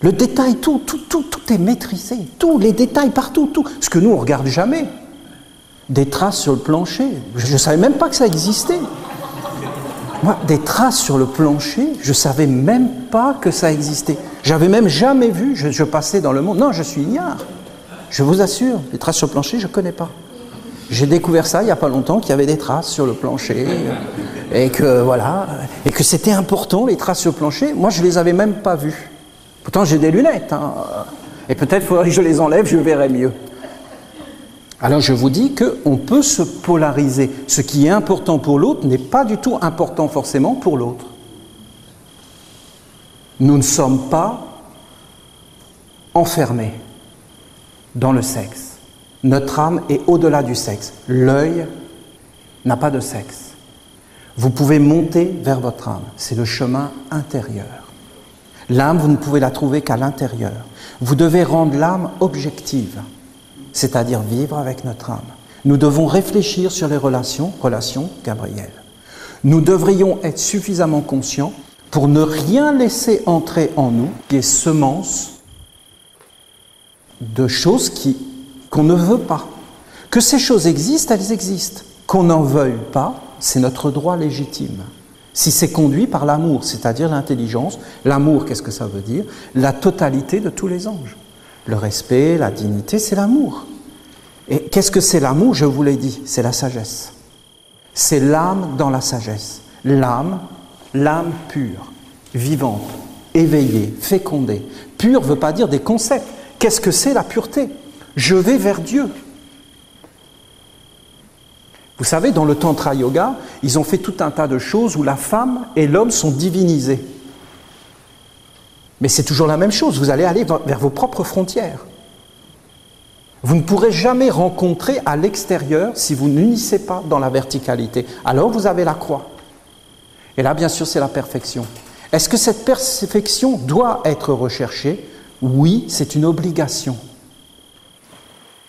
B: Le détail, tout est maîtrisé. Tous les détails partout, tout. Ce que nous, on ne regarde jamais. Des traces sur le plancher. Je ne savais même pas que ça existait. Moi, des traces sur le plancher, je ne savais même pas que ça existait. J'avais même jamais vu, je passais dans le monde. Non, je suis ignare. Je vous assure, les traces sur le plancher, je ne connais pas. J'ai découvert ça il n'y a pas longtemps, qu'il y avait des traces sur le plancher, et que voilà, et que c'était important, les traces sur le plancher. Moi, je ne les avais même pas vues. Pourtant, j'ai des lunettes, hein, et peut-être faudrait que je les enlève, je verrai mieux. Alors, je vous dis qu'on peut se polariser. Ce qui est important pour l'autre n'est pas du tout important forcément pour l'autre. Nous ne sommes pas enfermés dans le sexe. Notre âme est au-delà du sexe. L'œil n'a pas de sexe. Vous pouvez monter vers votre âme. C'est le chemin intérieur. L'âme, vous ne pouvez la trouver qu'à l'intérieur. Vous devez rendre l'âme objective, c'est-à-dire vivre avec notre âme. Nous devons réfléchir sur les relations, Gabriel. Nous devrions être suffisamment conscients pour ne rien laisser entrer en nous qui est semence de choses qu'on ne veut pas. Que ces choses existent, elles existent. Qu'on n'en veuille pas, c'est notre droit légitime. Si c'est conduit par l'amour, c'est-à-dire l'intelligence, l'amour, qu'est-ce que ça veut dire? La totalité de tous les anges. Le respect, la dignité, c'est l'amour. Et qu'est-ce que c'est l'amour? Je vous l'ai dit, c'est la sagesse. C'est l'âme dans la sagesse. L'âme pure, vivante, éveillée, fécondée. Pure ne veut pas dire des concepts. Qu'est-ce que c'est la pureté? Je vais vers Dieu. Vous savez, dans le Tantra Yoga, ils ont fait tout un tas de choses où la femme et l'homme sont divinisés. Mais c'est toujours la même chose, vous allez aller vers vos propres frontières. Vous ne pourrez jamais rencontrer à l'extérieur si vous n'unissez pas dans la verticalité. Alors vous avez la croix. Et là, bien sûr, c'est la perfection. Est-ce que cette perfection doit être recherchée? Oui, c'est une obligation.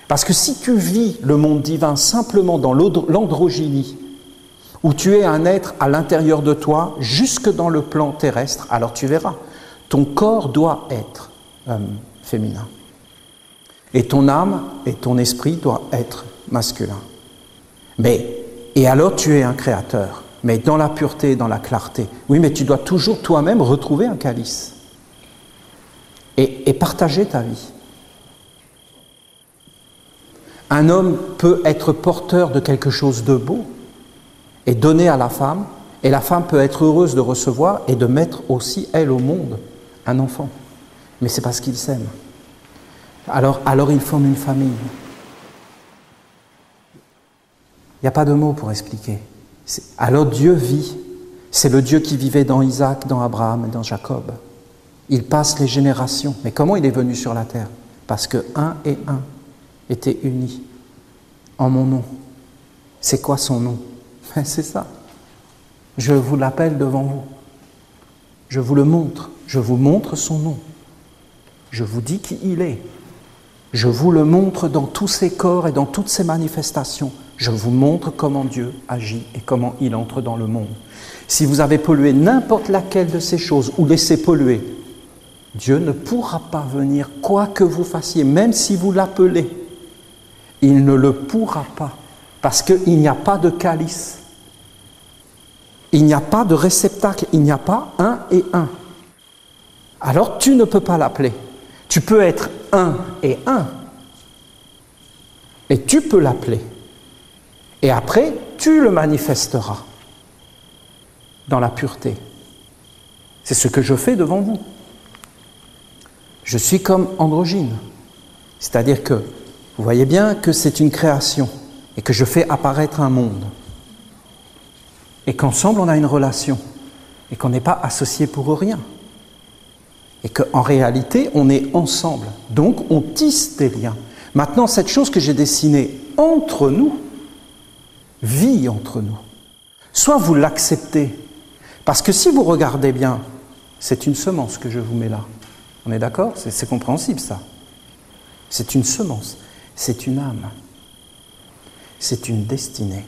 B: Parce que si tu vis le monde divin simplement dans l'androgynie, où tu es un être à l'intérieur de toi, jusque dans le plan terrestre, alors tu verras, ton corps doit être féminin. Et ton âme et ton esprit doivent être masculins. Et alors tu es un créateur, mais dans la pureté et dans la clarté. Oui, mais tu dois toujours toi-même retrouver un calice et partager ta vie. Un homme peut être porteur de quelque chose de beau et donner à la femme, et la femme peut être heureuse de recevoir et de mettre aussi, elle, au monde, un enfant. Mais c'est parce qu'ils s'aiment. Alors ils forment une famille. Il n'y a pas de mots pour expliquer. Alors Dieu vit. C'est le Dieu qui vivait dans Isaac, dans Abraham et dans Jacob. Il passe les générations. Mais comment il est venu sur la terre? Parce que un et un étaient unis en mon nom. C'est quoi son nom? C'est ça. Je vous l'appelle devant vous. Je vous le montre. Je vous montre son nom. Je vous dis qui il est. Je vous le montre dans tous ses corps et dans toutes ses manifestations. Je vous montre comment Dieu agit et comment il entre dans le monde. Si vous avez pollué n'importe laquelle de ces choses ou laissé polluer, Dieu ne pourra pas venir, quoi que vous fassiez, même si vous l'appelez. Il ne le pourra pas, parce qu'il n'y a pas de calice. Il n'y a pas de réceptacle, il n'y a pas un et un. Alors tu ne peux pas l'appeler. Tu peux être un et un, mais tu peux l'appeler. Et après, tu le manifesteras dans la pureté. C'est ce que je fais devant vous. Je suis comme androgyne, c'est-à-dire que vous voyez bien que c'est une création et que je fais apparaître un monde. Et qu'ensemble on a une relation et qu'on n'est pas associés pour rien. Et qu'en réalité on est ensemble. Donc on tisse des liens. Maintenant cette chose que j'ai dessinée entre nous vit entre nous. Soit vous l'acceptez, parce que si vous regardez bien, c'est une semence que je vous mets là. On est d'accord? C'est compréhensible ça. C'est une semence, c'est une âme, c'est une destinée.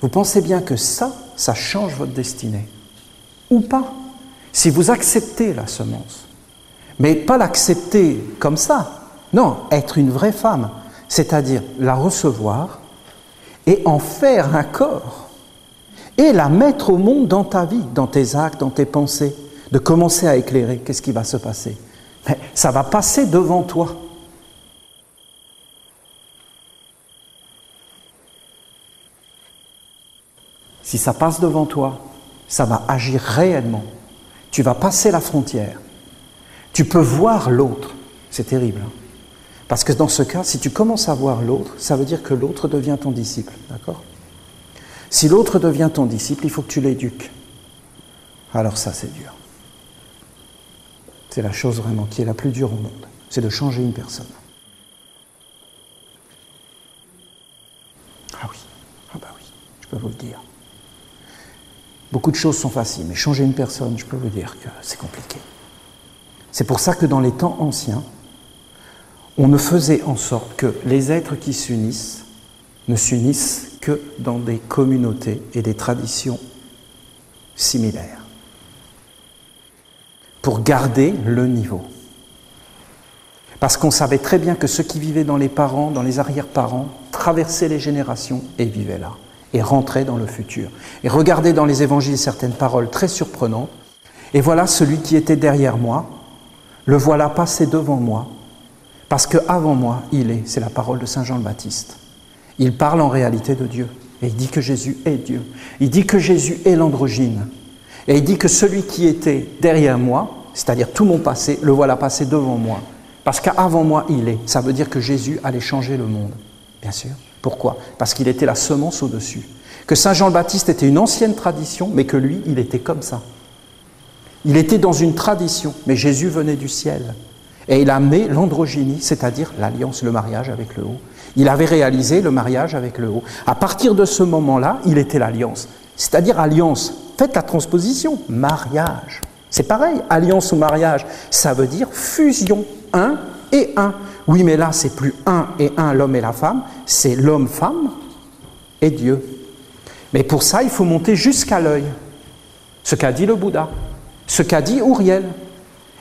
B: Vous pensez bien que ça change votre destinée. Ou pas. Si vous acceptez la semence. Mais pas l'accepter comme ça. Non, être une vraie femme. C'est-à-dire la recevoir et en faire un corps. Et la mettre au monde dans ta vie, dans tes actes, dans tes pensées. De commencer à éclairer. Qu'est-ce qui va se passer? Mais ça va passer devant toi. Si ça passe devant toi, ça va agir réellement. Tu vas passer la frontière. Tu peux voir l'autre. C'est terrible. Hein? Parce que dans ce cas, si tu commences à voir l'autre, ça veut dire que l'autre devient ton disciple. D'accord? Si l'autre devient ton disciple, il faut que tu l'éduques. Alors ça, c'est dur. C'est la chose vraiment qui est la plus dure au monde. C'est de changer une personne. Ah oui, je peux vous le dire. Beaucoup de choses sont faciles, mais changer une personne, je peux vous dire que c'est compliqué. C'est pour ça que dans les temps anciens, on ne faisait en sorte que les êtres qui s'unissent ne s'unissent que dans des communautés et des traditions similaires, pour garder le niveau. Parce qu'on savait très bien que ceux qui vivaient dans les parents, dans les arrière-parents, traversaient les générations et vivaient là, et rentraient dans le futur. Et regardez dans les évangiles certaines paroles très surprenantes. Et voilà celui qui était derrière moi, le voilà passer devant moi, parce qu'avant moi, il est, c'est la parole de Saint Jean le Baptiste. Il parle en réalité de Dieu, et il dit que Jésus est Dieu. Il dit que Jésus est l'androgyne. Et il dit que celui qui était derrière moi, c'est-à-dire tout mon passé, le voilà passer devant moi. Parce qu'avant moi, il est. Ça veut dire que Jésus allait changer le monde, bien sûr. Pourquoi? Parce qu'il était la semence au-dessus. Que Saint Jean le Baptiste était une ancienne tradition, mais que lui, il était comme ça. Il était dans une tradition, mais Jésus venait du ciel. Et il a amené l'androgynie, c'est-à-dire l'alliance, le mariage avec le haut. Il avait réalisé le mariage avec le haut. À partir de ce moment-là, il était l'alliance. C'est-à-dire alliance. Faites la transposition. Mariage. C'est pareil, alliance ou mariage. Ça veut dire fusion. Un et un. Oui, mais là, c'est plus un et un, l'homme et la femme. C'est l'homme-femme et Dieu. Mais pour ça, il faut monter jusqu'à l'œil. Ce qu'a dit le Bouddha. Ce qu'a dit Uriel.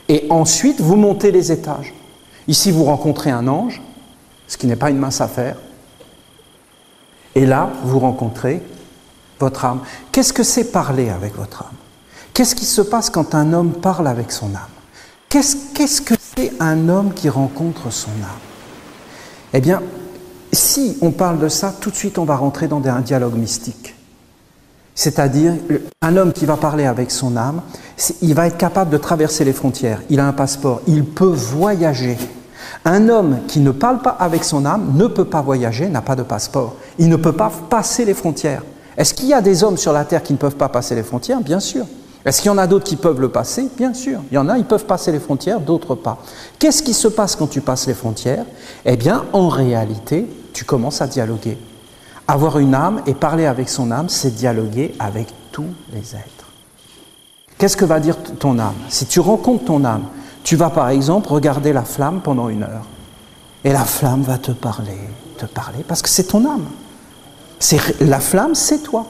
B: Et ensuite, vous montez les étages. Ici, vous rencontrez un ange, ce qui n'est pas une mince affaire. Et là, vous rencontrez votre âme. Qu'est-ce que c'est parler avec votre âme? Qu'est-ce qui se passe quand un homme parle avec son âme? Qu'est-ce que c'est un homme qui rencontre son âme? Eh bien, si on parle de ça, tout de suite, on va rentrer dans un dialogue mystique. C'est-à-dire, un homme qui va parler avec son âme, il va être capable de traverser les frontières. Il a un passeport, il peut voyager. Un homme qui ne parle pas avec son âme ne peut pas voyager, n'a pas de passeport. Il ne peut pas passer les frontières. Est-ce qu'il y a des hommes sur la terre qui ne peuvent pas passer les frontières? Bien sûr. Est-ce qu'il y en a d'autres qui peuvent le passer? Bien sûr. Il y en a, ils peuvent passer les frontières, d'autres pas. Qu'est-ce qui se passe quand tu passes les frontières? Eh bien, en réalité, tu commences à dialoguer. Avoir une âme et parler avec son âme, c'est dialoguer avec tous les êtres. Qu'est-ce que va dire ton âme? Si tu rencontres ton âme, tu vas par exemple regarder la flamme pendant 1 heure. Et la flamme va te parler, parce que c'est ton âme. La flamme, c'est toi.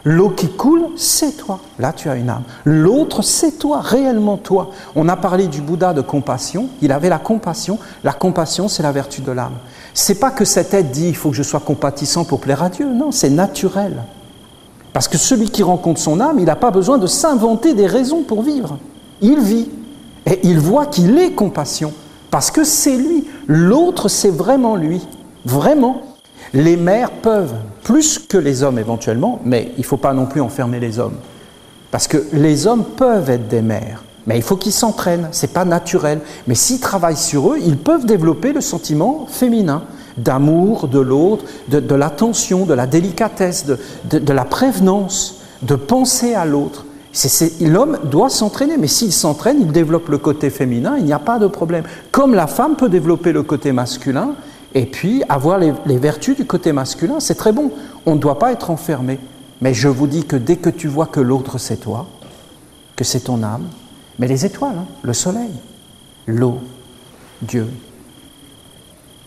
B: L'eau qui coule, c'est toi. Là, tu as une âme. L'autre, c'est toi, réellement toi. On a parlé du Bouddha de compassion. Il avait la compassion. La compassion, c'est la vertu de l'âme. C'est pas que cet être dit « il faut que je sois compatissant pour plaire à Dieu ». Non, c'est naturel. Parce que celui qui rencontre son âme, il n'a pas besoin de s'inventer des raisons pour vivre. Il vit. Et il voit qu'il est compassion. Parce que c'est lui. L'autre, c'est vraiment lui. Vraiment. Les mères peuvent, plus que les hommes éventuellement, mais il ne faut pas non plus enfermer les hommes. Parce que les hommes peuvent être des mères, mais il faut qu'ils s'entraînent, ce n'est pas naturel. Mais s'ils travaillent sur eux, ils peuvent développer le sentiment féminin, d'amour de l'autre, de l'attention, de la délicatesse, de la prévenance, de penser à l'autre. L'homme doit s'entraîner, mais s'il s'entraîne, il développe le côté féminin, il n'y a pas de problème. Comme la femme peut développer le côté masculin, et puis avoir les vertus du côté masculin, c'est très bon. On ne doit pas être enfermé. Mais je vous dis que dès que tu vois que l'autre c'est toi, que c'est ton âme, mais les étoiles, hein, le soleil, l'eau, Dieu,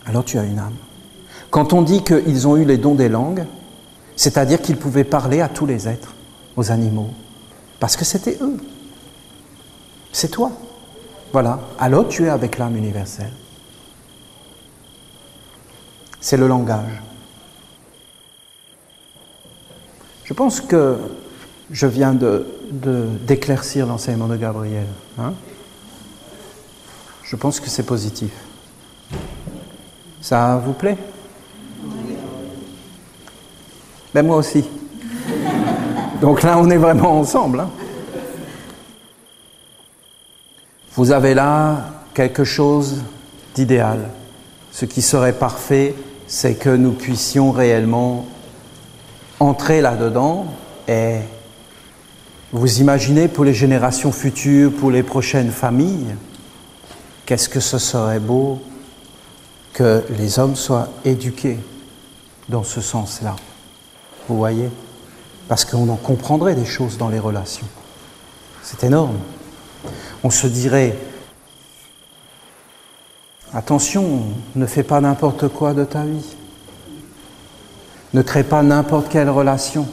B: alors tu as une âme. Quand on dit qu'ils ont eu les dons des langues, c'est-à-dire qu'ils pouvaient parler à tous les êtres, aux animaux, parce que c'était eux. C'est toi. Voilà. Alors tu es avec l'âme universelle. C'est le langage. Je pense que je viens d'éclaircir l'enseignement de Gabriel. Hein? Je pense que c'est positif. Ça vous plaît? Ben moi aussi. Donc là, on est vraiment ensemble. Hein? Vous avez là quelque chose d'idéal. Ce qui serait parfait, c'est que nous puissions réellement entrer là-dedans et vous imaginez pour les générations futures, pour les prochaines familles, qu'est-ce que ce serait beau que les hommes soient éduqués dans ce sens-là. Vous voyez? parce qu'on en comprendrait des choses dans les relations. C'est énorme. On se dirait, attention, ne fais pas n'importe quoi de ta vie. Ne crée pas n'importe quelle relation.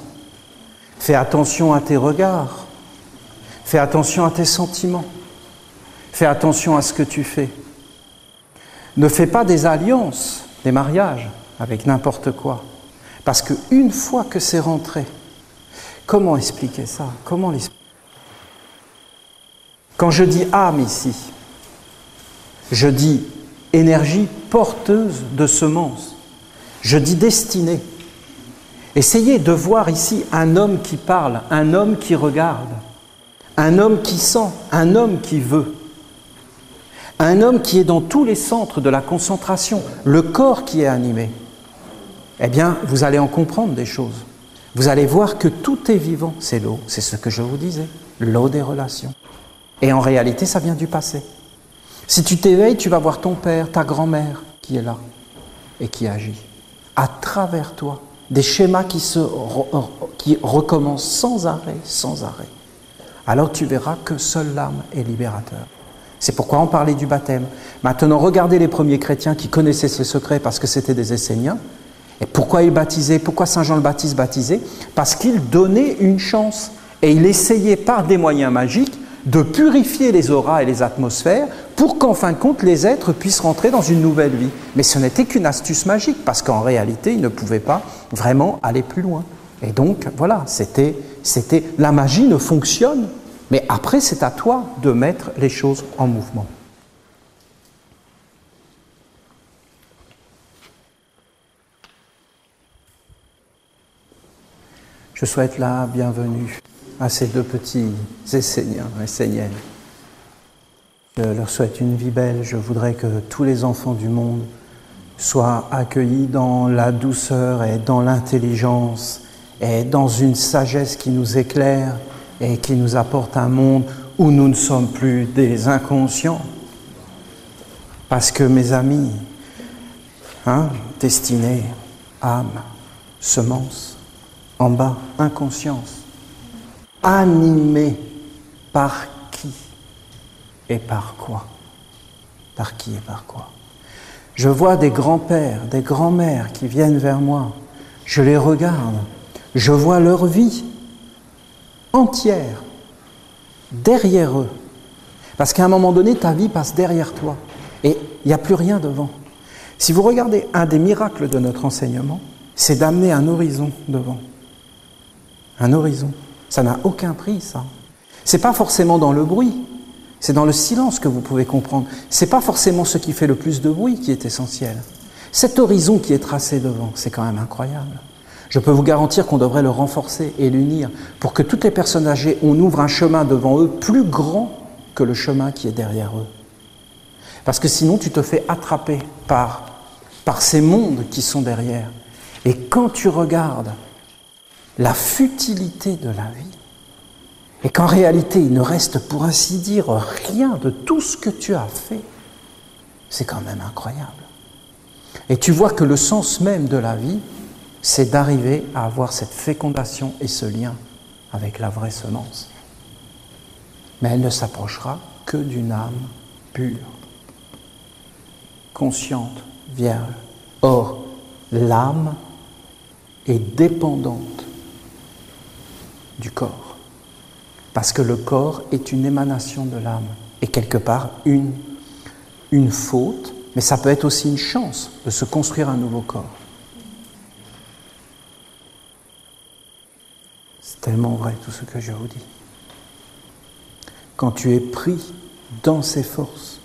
B: Fais attention à tes regards. Fais attention à tes sentiments. Fais attention à ce que tu fais. Ne fais pas des alliances, des mariages, avec n'importe quoi. Parce qu'une fois que c'est rentré, comment expliquer ça? Comment l'expliquer? Quand je dis âme ici, je dis énergie porteuse de semences. Je dis destinée. Essayez de voir ici un homme qui parle, un homme qui regarde, un homme qui sent, un homme qui veut. Un homme qui est dans tous les centres de la concentration, le corps qui est animé. Eh bien, vous allez en comprendre des choses. Vous allez voir que tout est vivant, c'est l'eau, c'est ce que je vous disais, l'eau des relations. Et en réalité, ça vient du passé. Si tu t'éveilles, tu vas voir ton père, ta grand-mère qui est là et qui agit. À travers toi, des schémas qui recommencent sans arrêt, sans arrêt. Alors tu verras que seule l'âme est libérateur. C'est pourquoi on parlait du baptême. Maintenant, regardez les premiers chrétiens qui connaissaient ces secrets parce que c'était des Esséniens. Et pourquoi ils baptisaient? Pourquoi Saint Jean le Baptiste baptisait? Parce qu'il donnait une chance. Et il essayait par des moyens magiques de purifier les auras et les atmosphères pour qu'en fin de compte, les êtres puissent rentrer dans une nouvelle vie. Mais ce n'était qu'une astuce magique parce qu'en réalité, ils ne pouvaient pas vraiment aller plus loin. Et donc, voilà, c'était la magie ne fonctionne. Mais après, c'est à toi de mettre les choses en mouvement. Je souhaite la bienvenue à ces deux petits Esséniens, Esséniennes. Je leur souhaite une vie belle. Je voudrais que tous les enfants du monde soient accueillis dans la douceur et dans l'intelligence et dans une sagesse qui nous éclaire et qui nous apporte un monde où nous ne sommes plus des inconscients. Parce que, mes amis, destinée, âme, semence, en bas, inconscience, animée par qui et par quoi? Par qui et par quoi? Je vois des grands-pères, des grands-mères qui viennent vers moi. Je les regarde, je vois leur vie entière, derrière eux. Parce qu'à un moment donné, ta vie passe derrière toi. Et il n'y a plus rien devant. Si vous regardez un des miracles de notre enseignement, c'est d'amener un horizon devant. Un horizon. Ça n'a aucun prix, ça. C'est pas forcément dans le bruit. C'est dans le silence que vous pouvez comprendre. C'est pas forcément ce qui fait le plus de bruit qui est essentiel. Cet horizon qui est tracé devant, c'est quand même incroyable. Je peux vous garantir qu'on devrait le renforcer et l'unir pour que toutes les personnes âgées, on ouvre un chemin devant eux plus grand que le chemin qui est derrière eux. Parce que sinon, tu te fais attraper par ces mondes qui sont derrière. Et quand tu regardes la futilité de la vie, et qu'en réalité, il ne reste pour ainsi dire rien de tout ce que tu as fait, c'est quand même incroyable. Et tu vois que le sens même de la vie, c'est d'arriver à avoir cette fécondation et ce lien avec la vraie semence. Mais elle ne s'approchera que d'une âme pure, consciente, vierge. Or, l'âme est dépendante du corps. Parce que le corps est une émanation de l'âme. Et quelque part, une faute, mais ça peut être aussi une chance de se construire un nouveau corps. C'est tellement vrai tout ce que je vous dis. Quand tu es pris dans ces forces,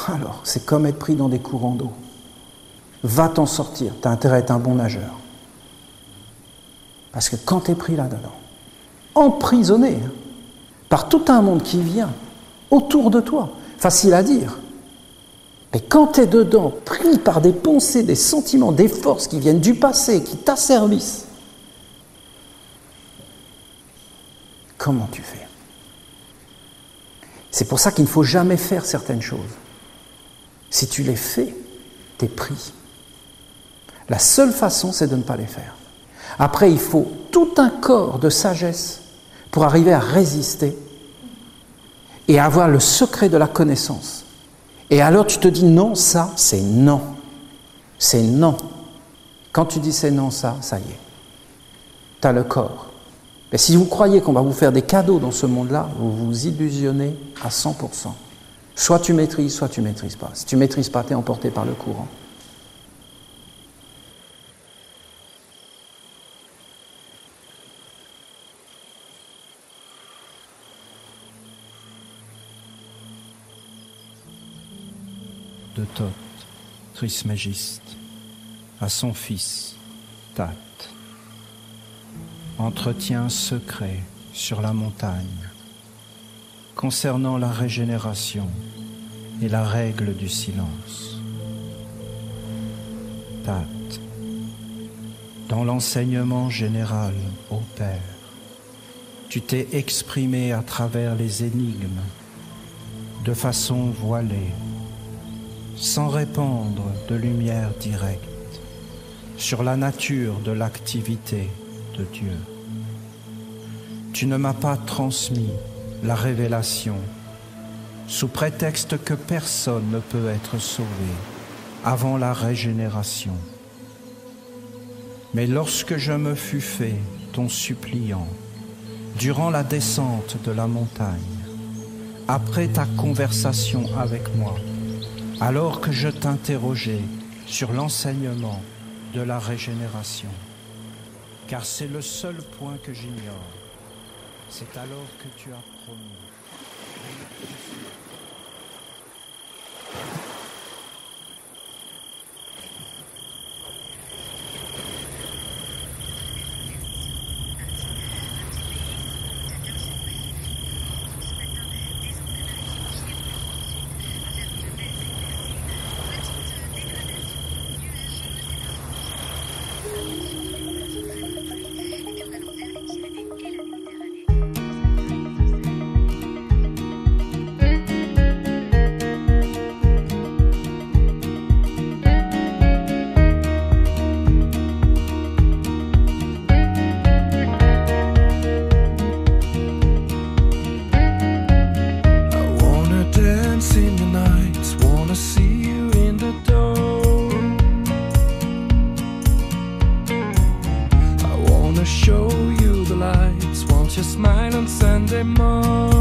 B: alors c'est comme être pris dans des courants d'eau. Va t'en sortir, tu as intérêt à être un bon nageur. Parce que quand tu es pris là-dedans, emprisonné par tout un monde qui vient autour de toi, facile à dire, mais quand tu es dedans, pris par des pensées, des sentiments, des forces qui viennent du passé, qui t'asservissent, comment tu fais? C'est pour ça qu'il ne faut jamais faire certaines choses. Si tu les fais, tu es pris. La seule façon, c'est de ne pas les faire. Après, il faut tout un corps de sagesse pour arriver à résister et à avoir le secret de la connaissance. Et alors tu te dis non, ça, c'est non. C'est non. Quand tu dis c'est non, ça y est. Tu as le corps. Et si vous croyez qu'on va vous faire des cadeaux dans ce monde-là, vous vous illusionnez à 100%. Soit tu maîtrises, soit tu ne maîtrises pas. Si tu ne maîtrises pas, tu es emporté par le courant. De Thoth, Trismégiste, à son fils, Tat. Entretien secret sur la montagne concernant la régénération et la règle du silence. Tat. Dans l'enseignement général au Père, tu t'es exprimé à travers les énigmes de façon voilée, sans répandre de lumière directe sur la nature de l'activité de Dieu. Tu ne m'as pas transmis la révélation sous prétexte que personne ne peut être sauvé avant la régénération. Mais lorsque je me fus fait ton suppliant durant la descente de la montagne, après ta conversation avec moi, alors que je t'interrogeais sur l'enseignement de la régénération, car c'est le seul point que j'ignore, c'est alors que tu as promis.
A: Show you the lights, won't you smile on Sunday morning?